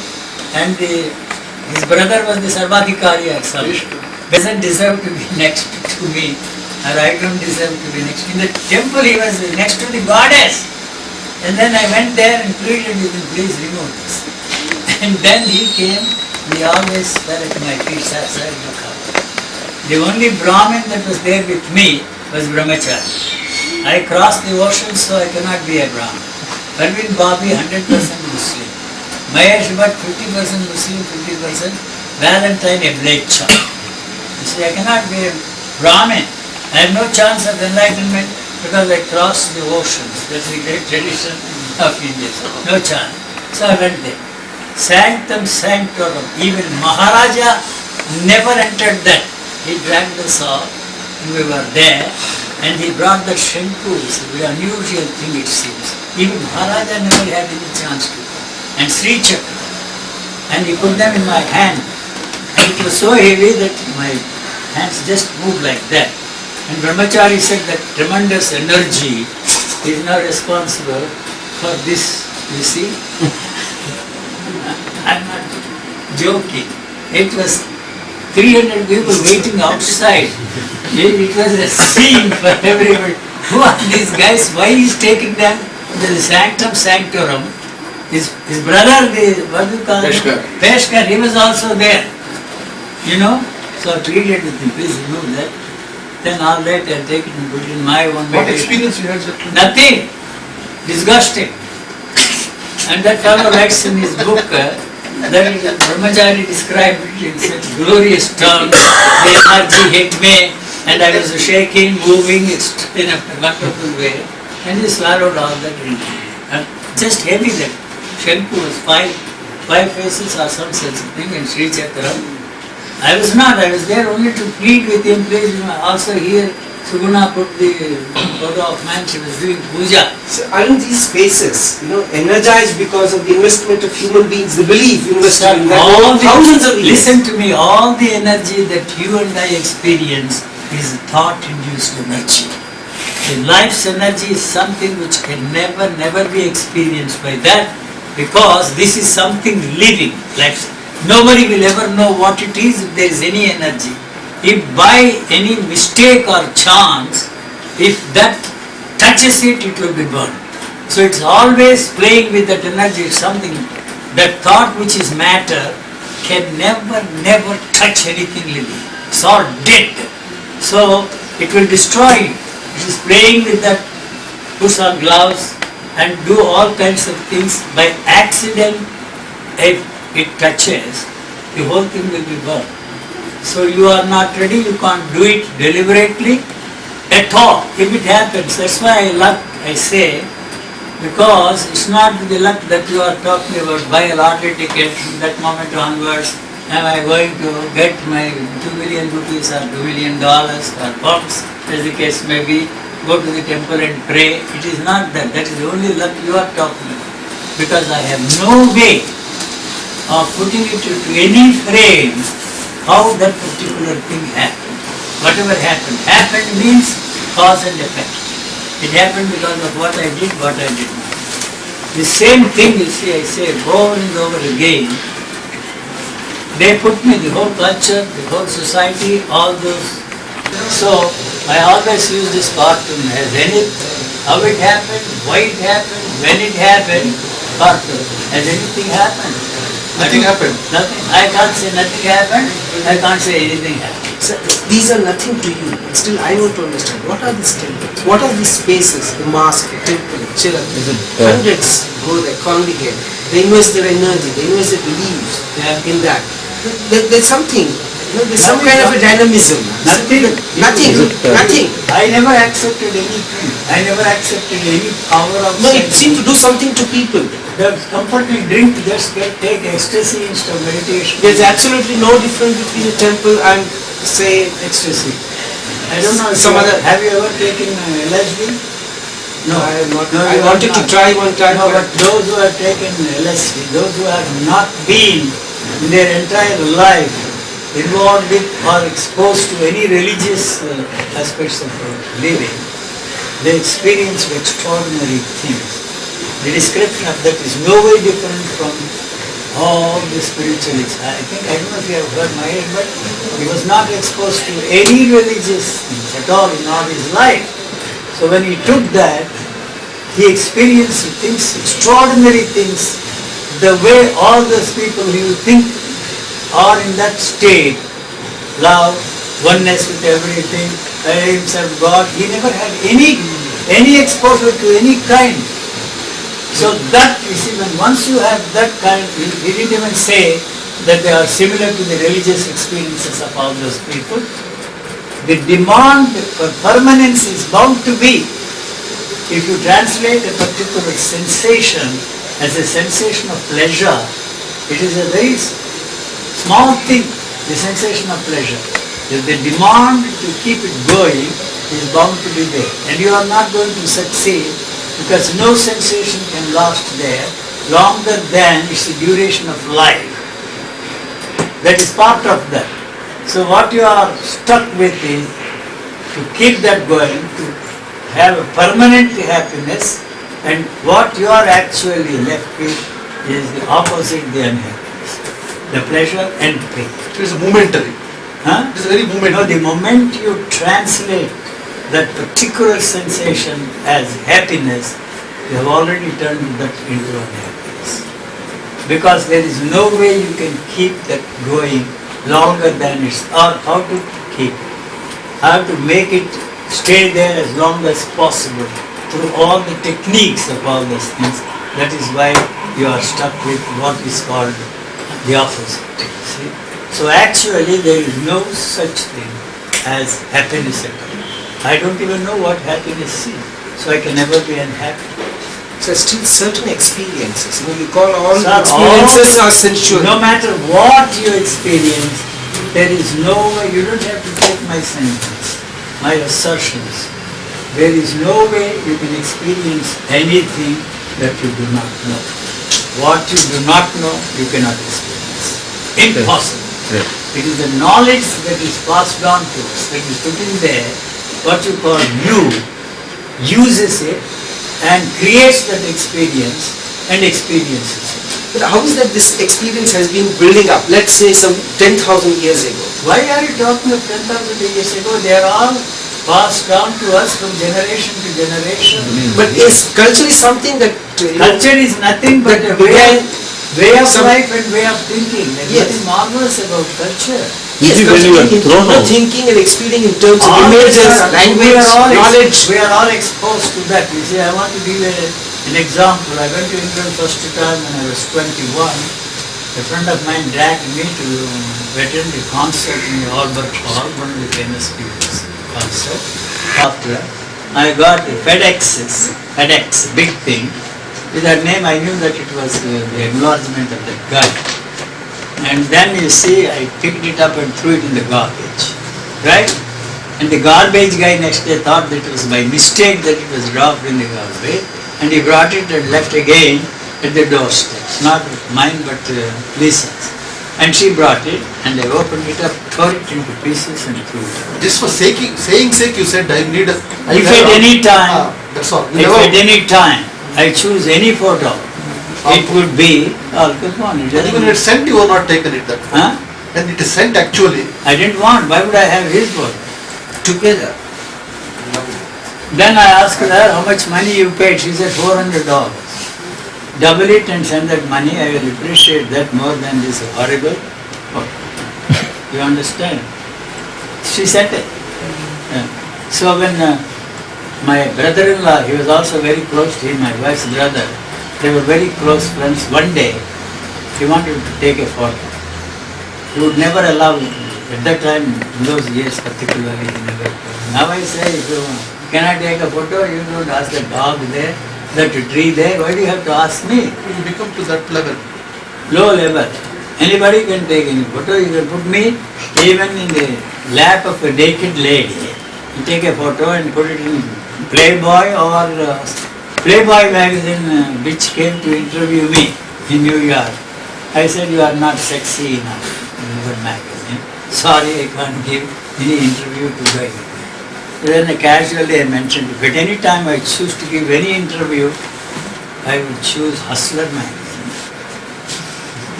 and his brother was the Sarvadhikari or something. Doesn't deserve to be next to me or I don't deserve to be next. In the temple he was next to the goddess. And then I went there and pleaded with him, please remove this. And then he came, he always fell at my feet, sir, you come. The only Brahmin that was there with me was Brahmachari. I crossed the ocean, so I cannot be a Brahmin. Parveen Babi, 100% Muslim. Mahesh Bhatt, 50% Muslim, 50%. Valentine, a blade chop. You see, I cannot be a Brahmin. I have no chance of enlightenment because I crossed the oceans. That's the great tradition of India. No chance. So I went there. Sanctum sanctorum. Even Maharaja never entered that. He dragged us all and we were there and he brought that Shanku. It's a very unusual thing it seems. Even Maharaja never had any chance to. And Sri Chakra. And he put them in my hand. And it was so heavy that my hands just moved like that. And Brahmachari said that tremendous energy is now responsible for this, you see. I'm not joking. It was 300 people waiting outside. It was a scene for everybody. Who are these guys? Why he's taking them to the sanctum sanctorum? His brother, what do you call him? Peshkar, he was also there. You know? So I pleaded with him, please remove that. Then all that I'll take it and put it in my own What meditation. experience you had? Nothing. Disgusting. And that fellow writes in his book that Brahmachari described it in such glorious terms. The energy hit me and I was shaking, moving in a wonderful way. And he swallowed all that into me. And just heavy that. Shanku was five faces or some such thing and Sri Chakra. I was not, I was there only to plead with him, please. Also here, Suguna put the photo of man, she was doing puja. So aren't these spaces, energized because of the investment of human beings, the belief invested in that All over thousands of years? listen to me, all the energy that you and I experience is thought-induced energy. The life's energy is something which can never be experienced by that, because this is something living. Nobody will ever know what it is if there is any energy. If by any mistake or chance, if that touches it, it will be burned. So it's always playing with that energy. It's something, that thought which is matter can never touch anything living. It's all dead. So it will destroy it. It is playing with that, puts on gloves and do all kinds of things. By accident, if it touches, the whole thing will be burned. So you are not ready, you can't do it deliberately at all. If it happens, that's why I say, because it's not the luck that you are talking about. Buy a lottery ticket, from that moment onwards, am I going to get my 2 million rupees or $2 million or bucks, as the case may be, go to the temple and pray. It is not that. That is the only luck you are talking about. Because I have no way of putting it into any frame how that particular thing happened. Whatever happened means cause and effect. It happened because of what I did not. The same thing, you see, I say over and over again. They put me, the whole culture, the whole society, all those. So I always use this cartoon as anything, how it happened, why it happened, when it happened, cartoon. Has anything happened? Nothing happened. Nothing. I can't say nothing happened. I can't say anything happened. So these are nothing to you. Still, I want to understand. What are these temples? What are these spaces? The mosque, the temple, children. Hundreds go there, congregate. They invest their energy. They invest their beliefs in that. There's something. There's some kind of a dynamism. Nothing. Nothing. I never accepted anything. I never accepted any power of. No, it seemed to do something to people. The comforting drink, just take ecstasy instead of meditation. There's absolutely no difference between a temple and, say, Ecstasy. I don't know. Have you ever taken LSD? No, I have not. No, I wanted to try one time. No, but those who have taken LSD, those who have not been in their entire life involved with or exposed to any religious aspects of living, they experience extraordinary things. The description of that is no way different from all the spiritualists. I don't know if you have heard my head, but he was not exposed to any religious things at all in all his life. So when he took that, he experienced things, extraordinary things, the way all those people you think are in that state, love, oneness with everything, himself God. He never had any exposure to any kind. So that, you see, when once you have that kind, he didn't even say that they are similar to the religious experiences of all those people. The demand for permanence is bound to be. If you translate a particular sensation as a sensation of pleasure, it is a very small thing, the sensation of pleasure. If the demand to keep it going is bound to be there, and you are not going to succeed, because no sensation can last there longer than its duration of life. That is part of that. So what you are stuck with is to keep that going, to have a permanent happiness, and what you are actually left with is the opposite, the unhappiness. The pleasure and pain. It is momentary. Huh? It is very momentary. No, the moment you translate that particular sensation as happiness, you have already turned that into unhappiness. Because there is no way you can keep that going longer than it's, or how to keep it. How to make it stay there as long as possible through all the techniques of all those things. That is why you are stuck with what is called the opposite. See? So actually there is no such thing as happiness at all. I don't even know what happiness is, so I can never be unhappy. So still certain experiences, you call all experiences are sensual. No matter what you experience, there is no way, you don't have to take my sentence, my assertions. There is no way you can experience anything that you do not know. What you do not know, you cannot experience. Impossible. It is the knowledge that is passed on to us, that is put in there, what you call you, uses it and creates that experience and experiences it. But how is that this experience has been building up? Let's say some 10,000 years ago. Why are you talking of 10,000 years ago? They are all passed down to us from generation to generation. But is culture is something that Culture is nothing but a way of some- life and way of thinking. There's Yes. nothing marvelous about culture. Yes, When you are thrown out. thinking and experiencing in terms of All images, these are- language, knowledge. We are all exposed to that. You see, I want to give an example. I went to England first time when I was 21. A friend of mine dragged me to attend a concert in the Albert Hall, one of the famous people's concert. After I got a FedEx, big thing. With that name I knew that it was the acknowledgement of that guy. And then you see, I picked it up and threw it in the garbage, right? And the garbage guy next day thought that it was by mistake that it was dropped in the garbage, and he brought it and left again at the doorstep. Not mine, but Lisa's. And she brought it, and I opened it up, tore it into pieces and threw it away. Just for saying sake, you said I need a. If at any time, That's all. if at any time I choose any photo, it would be Al Capone. It And even doesn't- it's sent, you have not taken it that way. Huh? And it is sent actually. I didn't want. Why would I have his photo? Together. Then I asked her how much money you paid. She said $400. Double it and send that money. I will appreciate that more than this horrible photo. You understand? She sent it. Yeah. So when my brother-in-law, he was also very close to him, my wife's brother. They were very close friends. One day, he wanted to take a photo. He would never allow, at that time, in those years particularly, he never. Now I say, if you can I take a photo, you don't ask the dog there, that tree there, why do you have to ask me? You become to that level. Low level. Anybody can take any photo. You can put me even in the lap of a naked lady. You take a photo and put it in Playboy or Playboy magazine, which came to interview me in New York. I said, you are not sexy enough in your magazine. Sorry, I can't give any interview to guy. Then casually I mentioned, if at any time I choose to give any interview, I would choose Hustler magazine.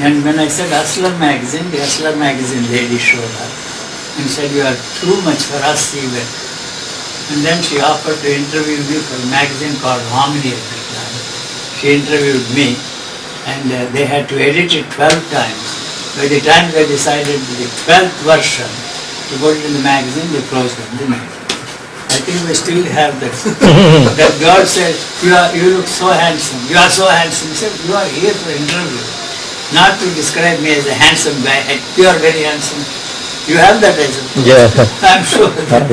And when I said Hustler magazine, the Hustler magazine lady showed up and said, you are too much for us even. And then she offered to interview me for a magazine called Harmony at that time. She interviewed me and they had to edit it 12 times. By the time they decided the 12th version to put it in the magazine, they closed down the magazine. I think we still have that. That girl said, you look so handsome. You are so handsome. He said, you are here for interview. Not to describe me as a handsome guy. You are very handsome. You have that as a Yeah. I'm sure that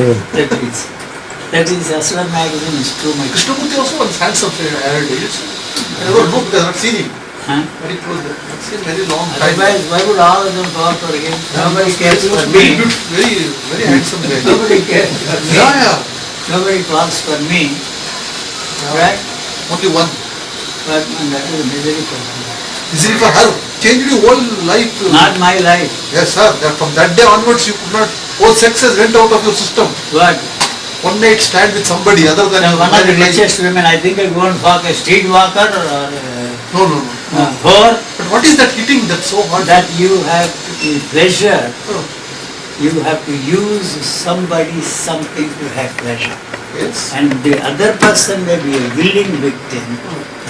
is Hustler magazine is too much. Krishnamurti also was handsome in early days. I don't know because I've not seen him. Huh? Very close. I've seen very long time. Otherwise, why would all of them fall for him? Nobody cares He for was very me. good, very handsome guy. Nobody cares for me. Yeah. Nobody falls for me. Right? Only one. But that is a misery for me. Easy for her. Changed your whole life. Not my life. Yes, sir. From that day onwards, you could not. All sexes went out of your system. What? One night stand with somebody other than your One of the married life. richest women, I think I go and walk a street walker or No. whore, But what is that hitting that's so hard? that you have to pleasure. Oh, You have to use somebody something to have pleasure. yes. And the other person may be a willing victim.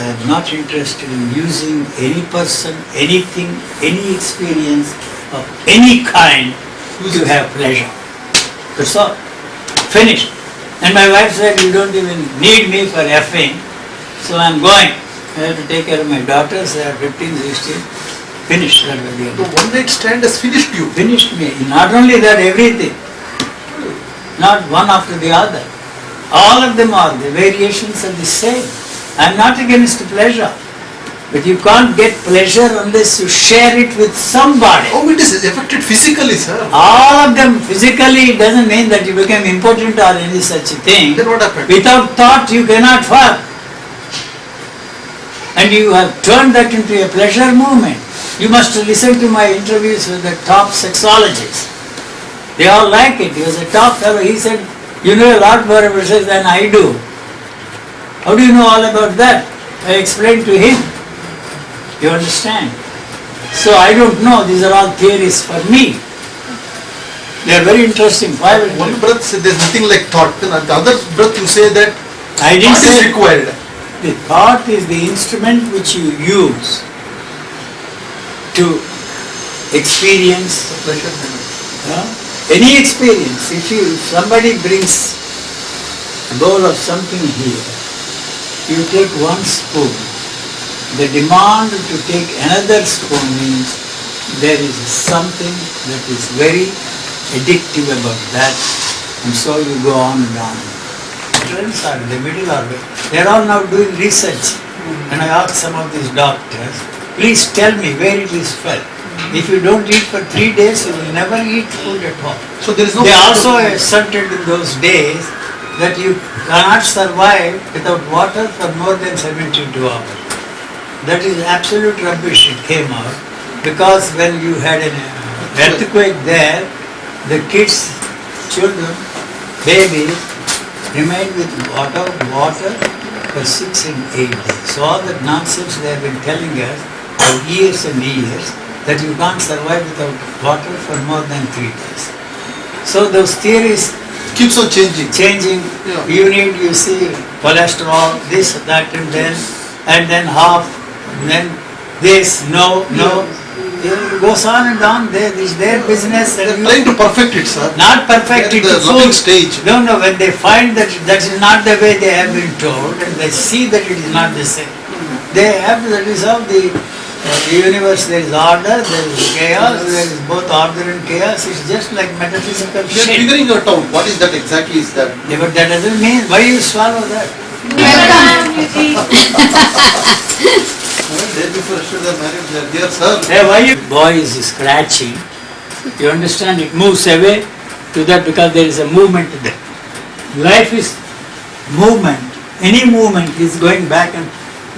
I am not interested in using any person, anything, any experience of any kind to have pleasure. That's all. Finished. And my wife said, you don't even need me for effing, so I'm going. I have to take care of my daughters, they are 15, 16. Finished. That was the end. The one night stand has finished you. Finished me. Not only that, everything. Not one after the other. All of them are, the variations are the same. I am not against pleasure. But you can't get pleasure unless you share it with somebody. How it is affected physically, sir? All of them physically, it doesn't mean that you become impotent or any such thing. Then what happened? Without thought you cannot fuck. And you have turned that into a pleasure movement. You must listen to my interviews with the top sexologists. They all like it. He was a top fellow. He said, you know a lot more about sex than I do. How do you know all about that? I explained to him. You understand? So I don't know, these are all theories for me. They are very interesting. Why would One breath said there's nothing like thought. Then the other breath you say that I didn't thought is say required. the thought is the instrument which you use to experience any experience. If somebody brings a bowl of something here, you take one spoon. The demand to take another spoon means there is something that is very addictive about that, and so you go on and on. Friends are in the middle of it. They are all now doing research. And I asked some of these doctors, please tell me where it is felt. If you don't eat for 3 days, you will never eat food at all. So there is no. They also asserted in those days that you cannot survive without water for more than 72 hours. That is absolute rubbish. It came out because when you had an earthquake there, the kids, children, babies remained with water for 6 and 8 days. So all that nonsense they have been telling us for years and years that you can't survive without water for more than 3 days. So those theories Keeps on changing. Yeah. you need, you see, cholesterol, this, that, and then half, then this, no. It goes on and on. It's their business. They are And trying to perfect it, sir. not perfect They it are in to the loving food. stage. No, when they find that that is not the way they have been told, and they see that it is not the same, they have to resolve the universe. There is order, there is chaos, there is both order and chaos. It's just like metaphysical They are shit. figuring it out. What is that exactly? Is that? Yeah, but that doesn't mean, why you swallow that? Day before yesterday they are married. They are there, sir. Hey, why you? Boy is scratching. You understand? It moves away to that because there is a movement there. Life is movement. Any movement is going back, and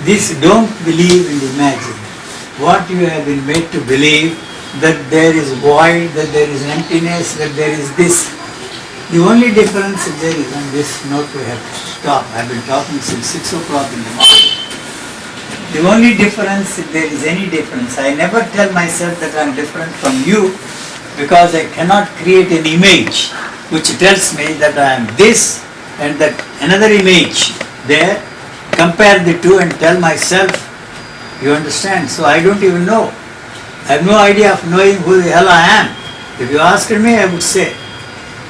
this don't believe and imagine. What you have been made to believe, that there is void, that there is emptiness, that there is this. The only difference there is, on this note we have to stop. I've been talking since 6 o'clock in the morning. The only difference, if there is any difference, I never tell myself that I am different from you because I cannot create an image which tells me that I am this and that another image there, compare the two and tell myself, you understand? So I don't even know. I have no idea of knowing who the hell I am. If you asked me, I would say,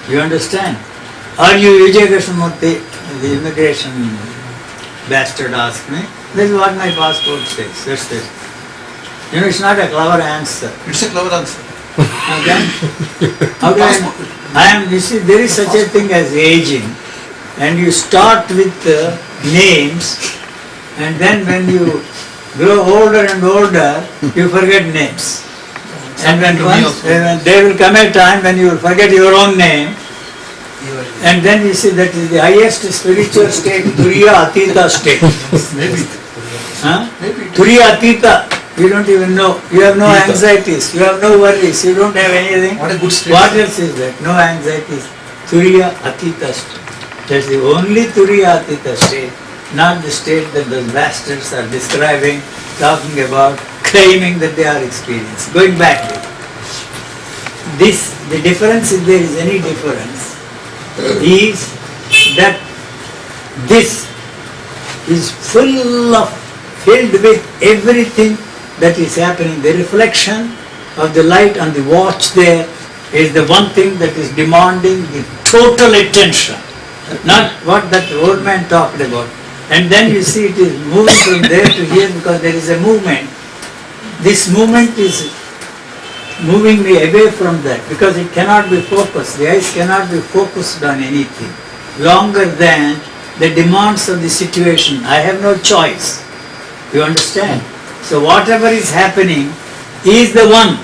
you understand? Are you Vijay Krishnamurti? The immigration bastard asked me. This is what my passport says. That's it. You know, it's not a clever answer. It's a clever answer. Okay? How do I am, you see, there is such a thing as aging, and you start with names, and then when you grow older and older, you forget names. And when there will come a time when you will forget your own name, and then you see that is the highest spiritual state, Turiya Atita state. Maybe. Huh? Turiya Atita, you don't even know. You have no anxieties, you have no worries, you don't have anything. What a good state. What else is that? No anxieties. Turiya Atita state. That's the only Turiya Atita state, not the state that those bastards are describing, talking about, claiming that they are experienced. Going back there. The difference, if there is any difference, is that this is filled with everything that is happening. The reflection of the light on the watch there is the one thing that is demanding the total attention, not what that old man talked about. And then you see it is moving from there to here because there is a movement. This movement is moving me away from that because it cannot be focused. The eyes cannot be focused on anything longer than the demands of the situation. I have no choice. You understand? So whatever is happening is the one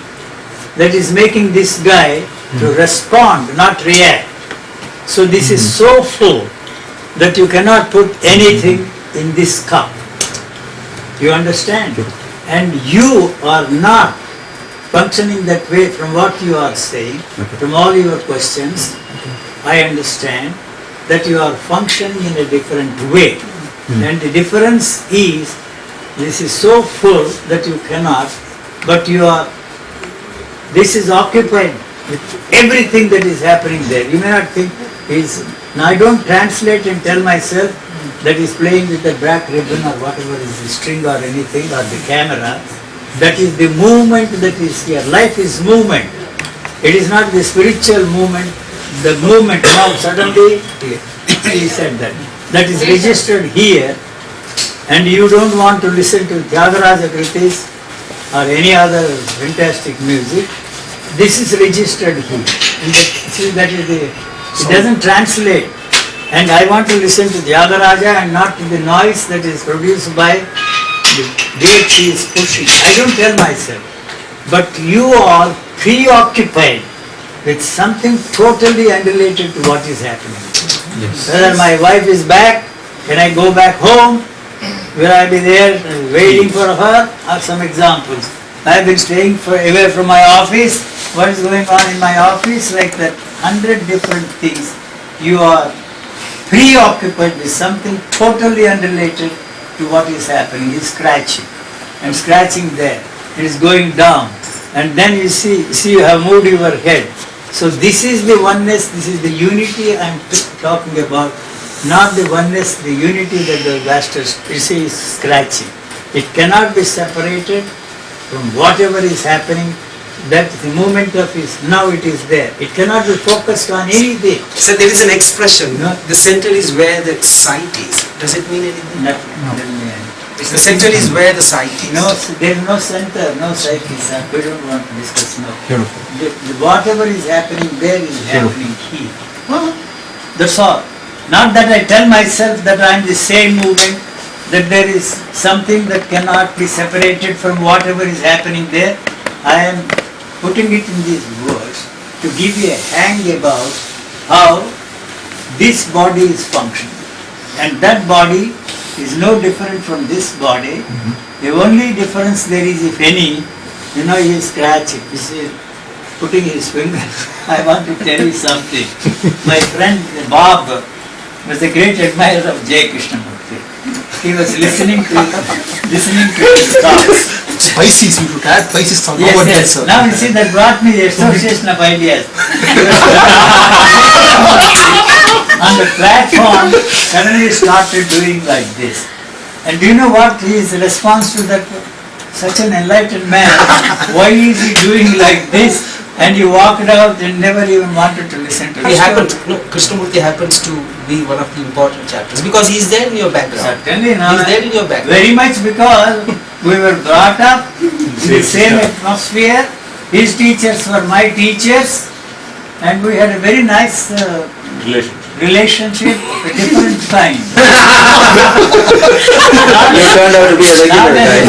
that is making this guy to respond, not react. So this is so full that you cannot put anything in this cup. You understand? And you are not functioning that way from what you are saying, from all your questions. I understand that you are functioning in a different way. And the difference is, this is so full that you cannot, but this is occupied with everything that is happening there. You may not think now I don't translate and tell myself that is playing with the black ribbon or whatever is the string or anything or the camera. That is the movement that is here. Life is movement. It is not the spiritual movement. The movement now suddenly, he said that. That is registered here, and you don't want to listen to Tyagaraja Kritis or any other fantastic music. This is registered here. And that is it doesn't translate. And I want to listen to Tyagaraja and not to the noise that is produced by the gate he is pushing. I don't tell myself. But you are preoccupied with something totally unrelated to what is happening. Yes. Whether my wife is back, can I go back home? Will I be there waiting for her? Or some examples. I have been staying away from my office. What is going on in my office? Like that 100 different things. You are preoccupied with something totally unrelated to what is happening. He's scratching and scratching there. It is going down. And then you see you have moved your head. So this is the oneness, this is the unity I am talking about. Not the oneness, the unity that the masters, you see, is scratching. It cannot be separated from whatever is happening. That the movement of now it is there. It cannot be focused on anything. So there is an expression, the center is where the sight is. Does it mean anything? Nothing. The center is where the sight is. No, there is no center, no psyche. We don't want to discuss now. Beautiful. Whatever is happening there is happening here. That's all. Not that I tell myself that I am the same movement, that there is something that cannot be separated from whatever is happening there. I am putting it in these words to give you a hang about how this body is functioning. And that body is no different from this body. The only difference there is, if any, he is scratching, he is putting his finger. I want to tell you something. My friend Bob was a great admirer of J. Krishnamurti. He was listening to his talks. Pisces, you should add Pisces on Yes. Now you see, that brought me the association of ideas. On the platform, suddenly started doing like this. And do you know what his response to that? Such an enlightened man, why is he doing like this? And he walked out and never even wanted to listen to it. Krishnamurti happens to be one of the important chapters because he is there in your background. Certainly, He is there in your background. very much, because we were brought up in the same atmosphere. His teachers were my teachers, and we had a very nice relationship, a different kind. You turned out to be a regular guy.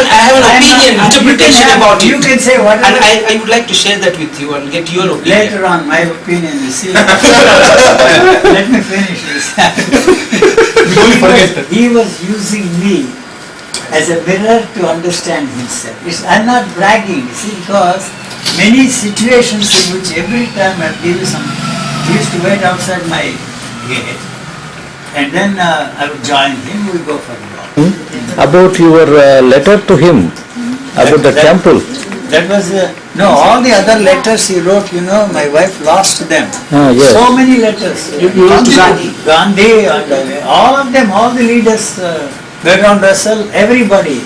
I have an opinion, interpretation about you. You can say whatever. And I would like to share that with you and get your opinion. Later on, my opinion, you see. Let me finish this. He was using me as a mirror to understand himself. I'm not bragging, you see, because many situations in which every time I give you some, he used to wait outside my gate, and then I would join him, we would go for a walk. About your letter to him, about the temple. That was, no, all the other letters he wrote, my wife lost them. Yes. So many letters. Gandhi, and, all of them, all the leaders, Bertrand Russell, everybody.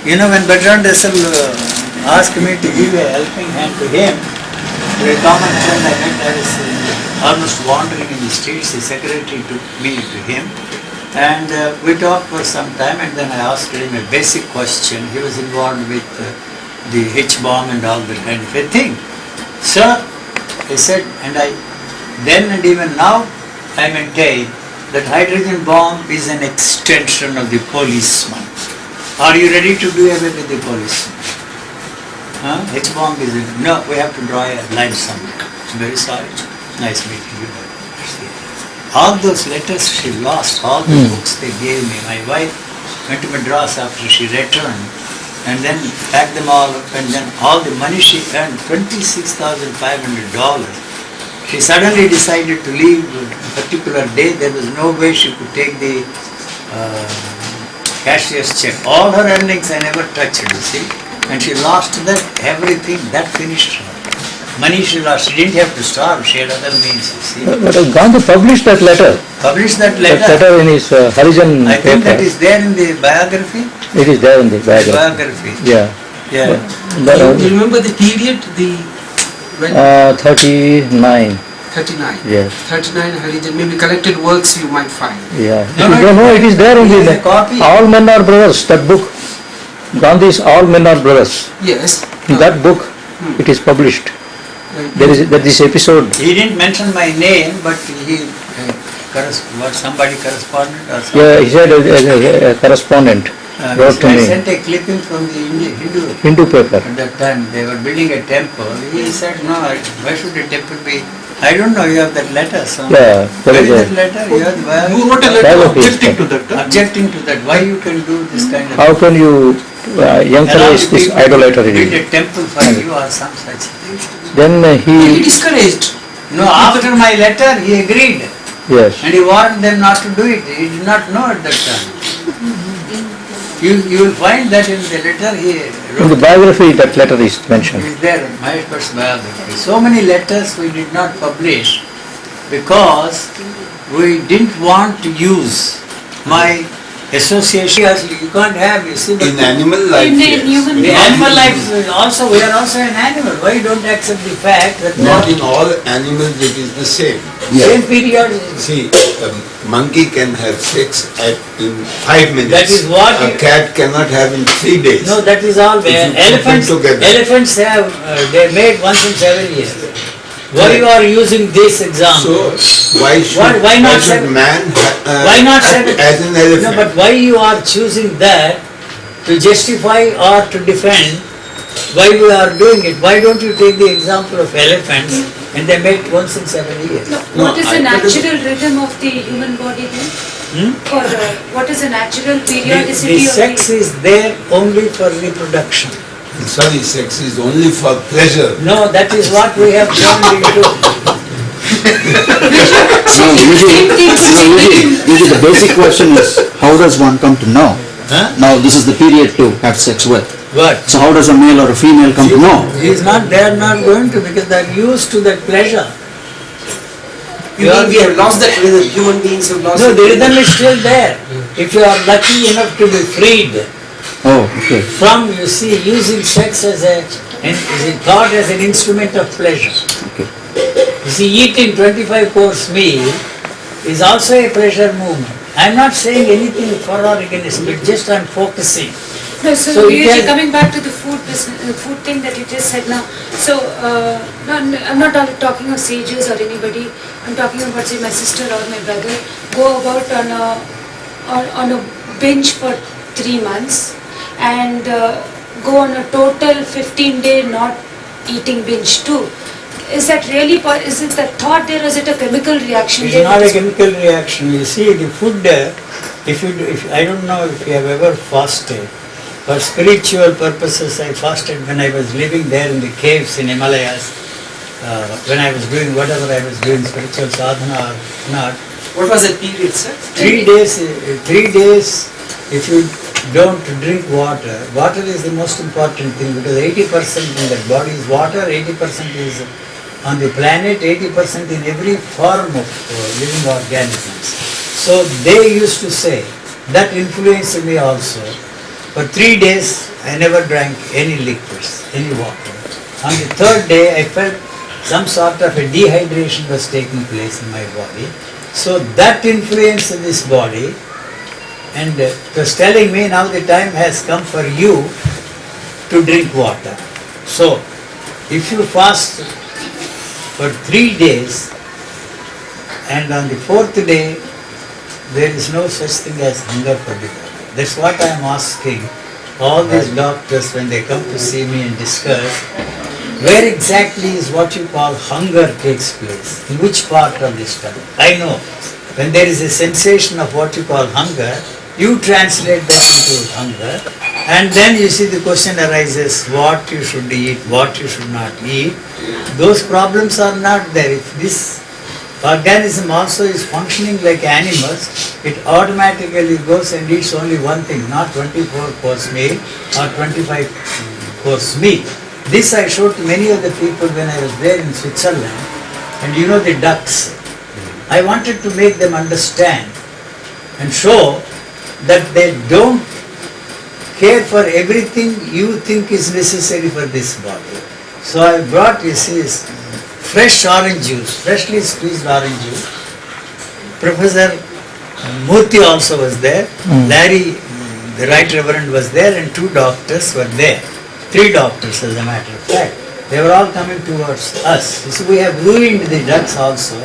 When Bertrand Russell asked me to give a helping hand to him, a common friend I met, I was almost wandering in the streets, the secretary took me to him, and we talked for some time, and then I asked him a basic question. He was involved with the H-bomb and all that kind of a thing. Sir, he said, and then and even now, I maintain that hydrogen bomb is an extension of the policeman. Are you ready to do away with the policeman? H-bomb is no, we have to draw a line somewhere. Very sorry. Nice meeting you. All those letters she lost, all the books they gave me. My wife went to Madras after she returned, and then packed them all up, and then all the money she earned, $26,500, She suddenly decided to leave a particular day. There was no way she could take the cashier's check. All her earnings I never touched, you see. And she lost that, everything, that finished her. Money she lost. She didn't have to starve. She had other means, you see. But Gandhi published that letter. Published that That letter. letter in his Harijan I think that paper. is there in the biography. It is there in the biography. Biography. Yeah. Yeah. You remember the period, when 39. 39. Yes. 39 Harijan, maybe collected works you might find. Yeah. No, It is there in It is the a copy. All Men Are Brothers. That book. Gandhi's All Men Are Brothers. Yes. In that book, it is published. Right. There is this episode. He didn't mention my name, but he was somebody correspondent or something. Yeah, he said a correspondent wrote to I me. sent a clipping from the Hindu. Hindu paper. At that time, they were building a temple. He said, no, why should a temple be? I don't know, you have that letter. So Yeah, where there is is that letter? You have the You wrote a letter Biography is objecting to there. that. objecting to that. Why you can do this kind of How can you encourage this build idolatry? a temple for you or some such thing? Then He he, discouraged. No, after my letter, he agreed. yes, And he warned them not to do it. He did not know at that time. You will find that in the letter he in the wrote. biography that letter is mentioned. It is there in Maheshwar's biography. So many letters we did not publish because we didn't want to use my association. You can't have, you see. In animal life, In yes. human The animal life is also, we are also an animal. Why you don't accept the fact that Not in all animals it is the same. same period? See, a monkey can have sex in 5 minutes. That is what A you- cat cannot have in 3 days. No, that is all. If you put them Elephants, together. elephants have, they made once in 7 years. Why you are using this example? So, why Why not should seven- man Why not act seven? as an elephant? No, but why you are choosing that to justify or to defend why we are doing it? Why don't you take the example of elephants and they made once in 7 years? What is the natural rhythm of the human body then? Or what is the natural periodicity The of sex is there only for reproduction. Sorry, sex is only for pleasure. No, that is what we have turned into. Usually the basic question is, how does one come to know? Now this is the period to have sex with. What? So how does a male or a female come to know? He is not, they are not going to because they are used to that pleasure. You mean we have lost that rhythm? Human beings have lost No, that the rhythm is still there. If you are lucky enough to be freed Oh, okay. from, you see, using sex as is thought as an instrument of pleasure. Okay. You see, eating 25-course meal is also a pleasure movement. I am not saying anything for or against, but just on focusing. No, So so it really has- coming back to the food business, food thing that you just said now. So I'm not talking of sages or anybody. I'm talking about say my sister or my brother go about on a binge for 3 months and go on a total 15-day not eating binge too. Is that really, is it the thought there or is it a chemical reaction It there? is not a chemical reaction. You see, the food, I don't know if you have ever fasted. For spiritual purposes, I fasted when I was living there in the caves in Himalayas. When I was doing whatever I was doing, spiritual sadhana or not. What was that period, sir? 3 days, 3 days, if you don't drink water, water is the most important thing because 80% in the body is water, 80% is on the planet, 80% in every form of living organisms. So they used to say, that influenced me also. For 3 days, I never drank any liquids, any water. On the 3rd day, I felt some sort of a dehydration was taking place in my body. So that influenced this body, and it was telling me now the time has come for you to drink water. So, if you fast for 3 days, and on the 4th day, there is no such thing as hunger for the body. That's what I am asking all these doctors when they come to see me and discuss, where exactly is what you call hunger takes place? In which part of the stomach? I know, when there is a sensation of what you call hunger, you translate that into hunger, And then you see the question arises, what you should eat, what you should not eat. Those problems are not there. If this organism also is functioning like animals, it automatically goes and eats only one thing, not 24 course meal or 25 course meal. This I showed to many of the people when I was there in Switzerland. And you know the ducks. I wanted to make them understand and show that they don't care for everything you think is necessary for this body. So I brought, you see, fresh orange juice, freshly squeezed orange juice. Professor Murthy also was there. Larry, the Right Reverend, was there, and 2 doctors were there. 3 doctors, as a matter of fact. They were all coming towards us. You see, we have ruined the ducks also,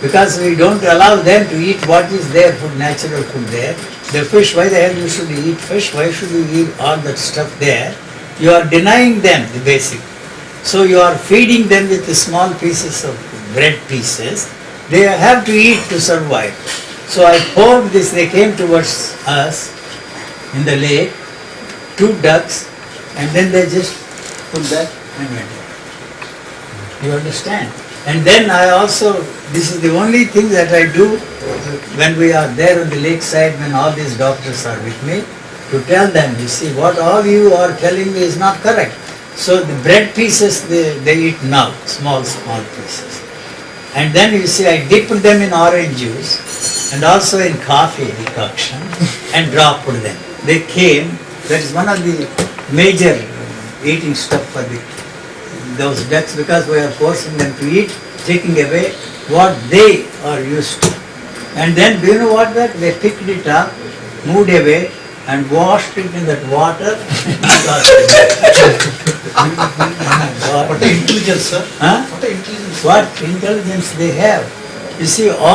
because we don't allow them to eat what is their food, natural food there. The fish, why the hell you should eat fish? Why should you eat all that stuff there? You are denying them the basic. So you are feeding them with the small pieces of bread pieces. They have to eat to survive. So I poured this, they came towards us in the lake, 2 ducks, and then they just put that and went away. You understand? And then I also, this is the only thing that I do when we are there on the lakeside, when all these doctors are with me, to tell them, you see, what all you are telling me is not correct. So the bread pieces, they eat now, small pieces. And then you see, I dipped them in orange juice and also in coffee decoction and dropped them. They came, that is one of the major eating stuff for those ducks, because we are forcing them to eat, taking away what they are used to. And then, do you know what that? They picked it up, moved away, and washed it in that water. What an intelligence, sir. Huh? What an intelligence. What intelligence they have. You see, all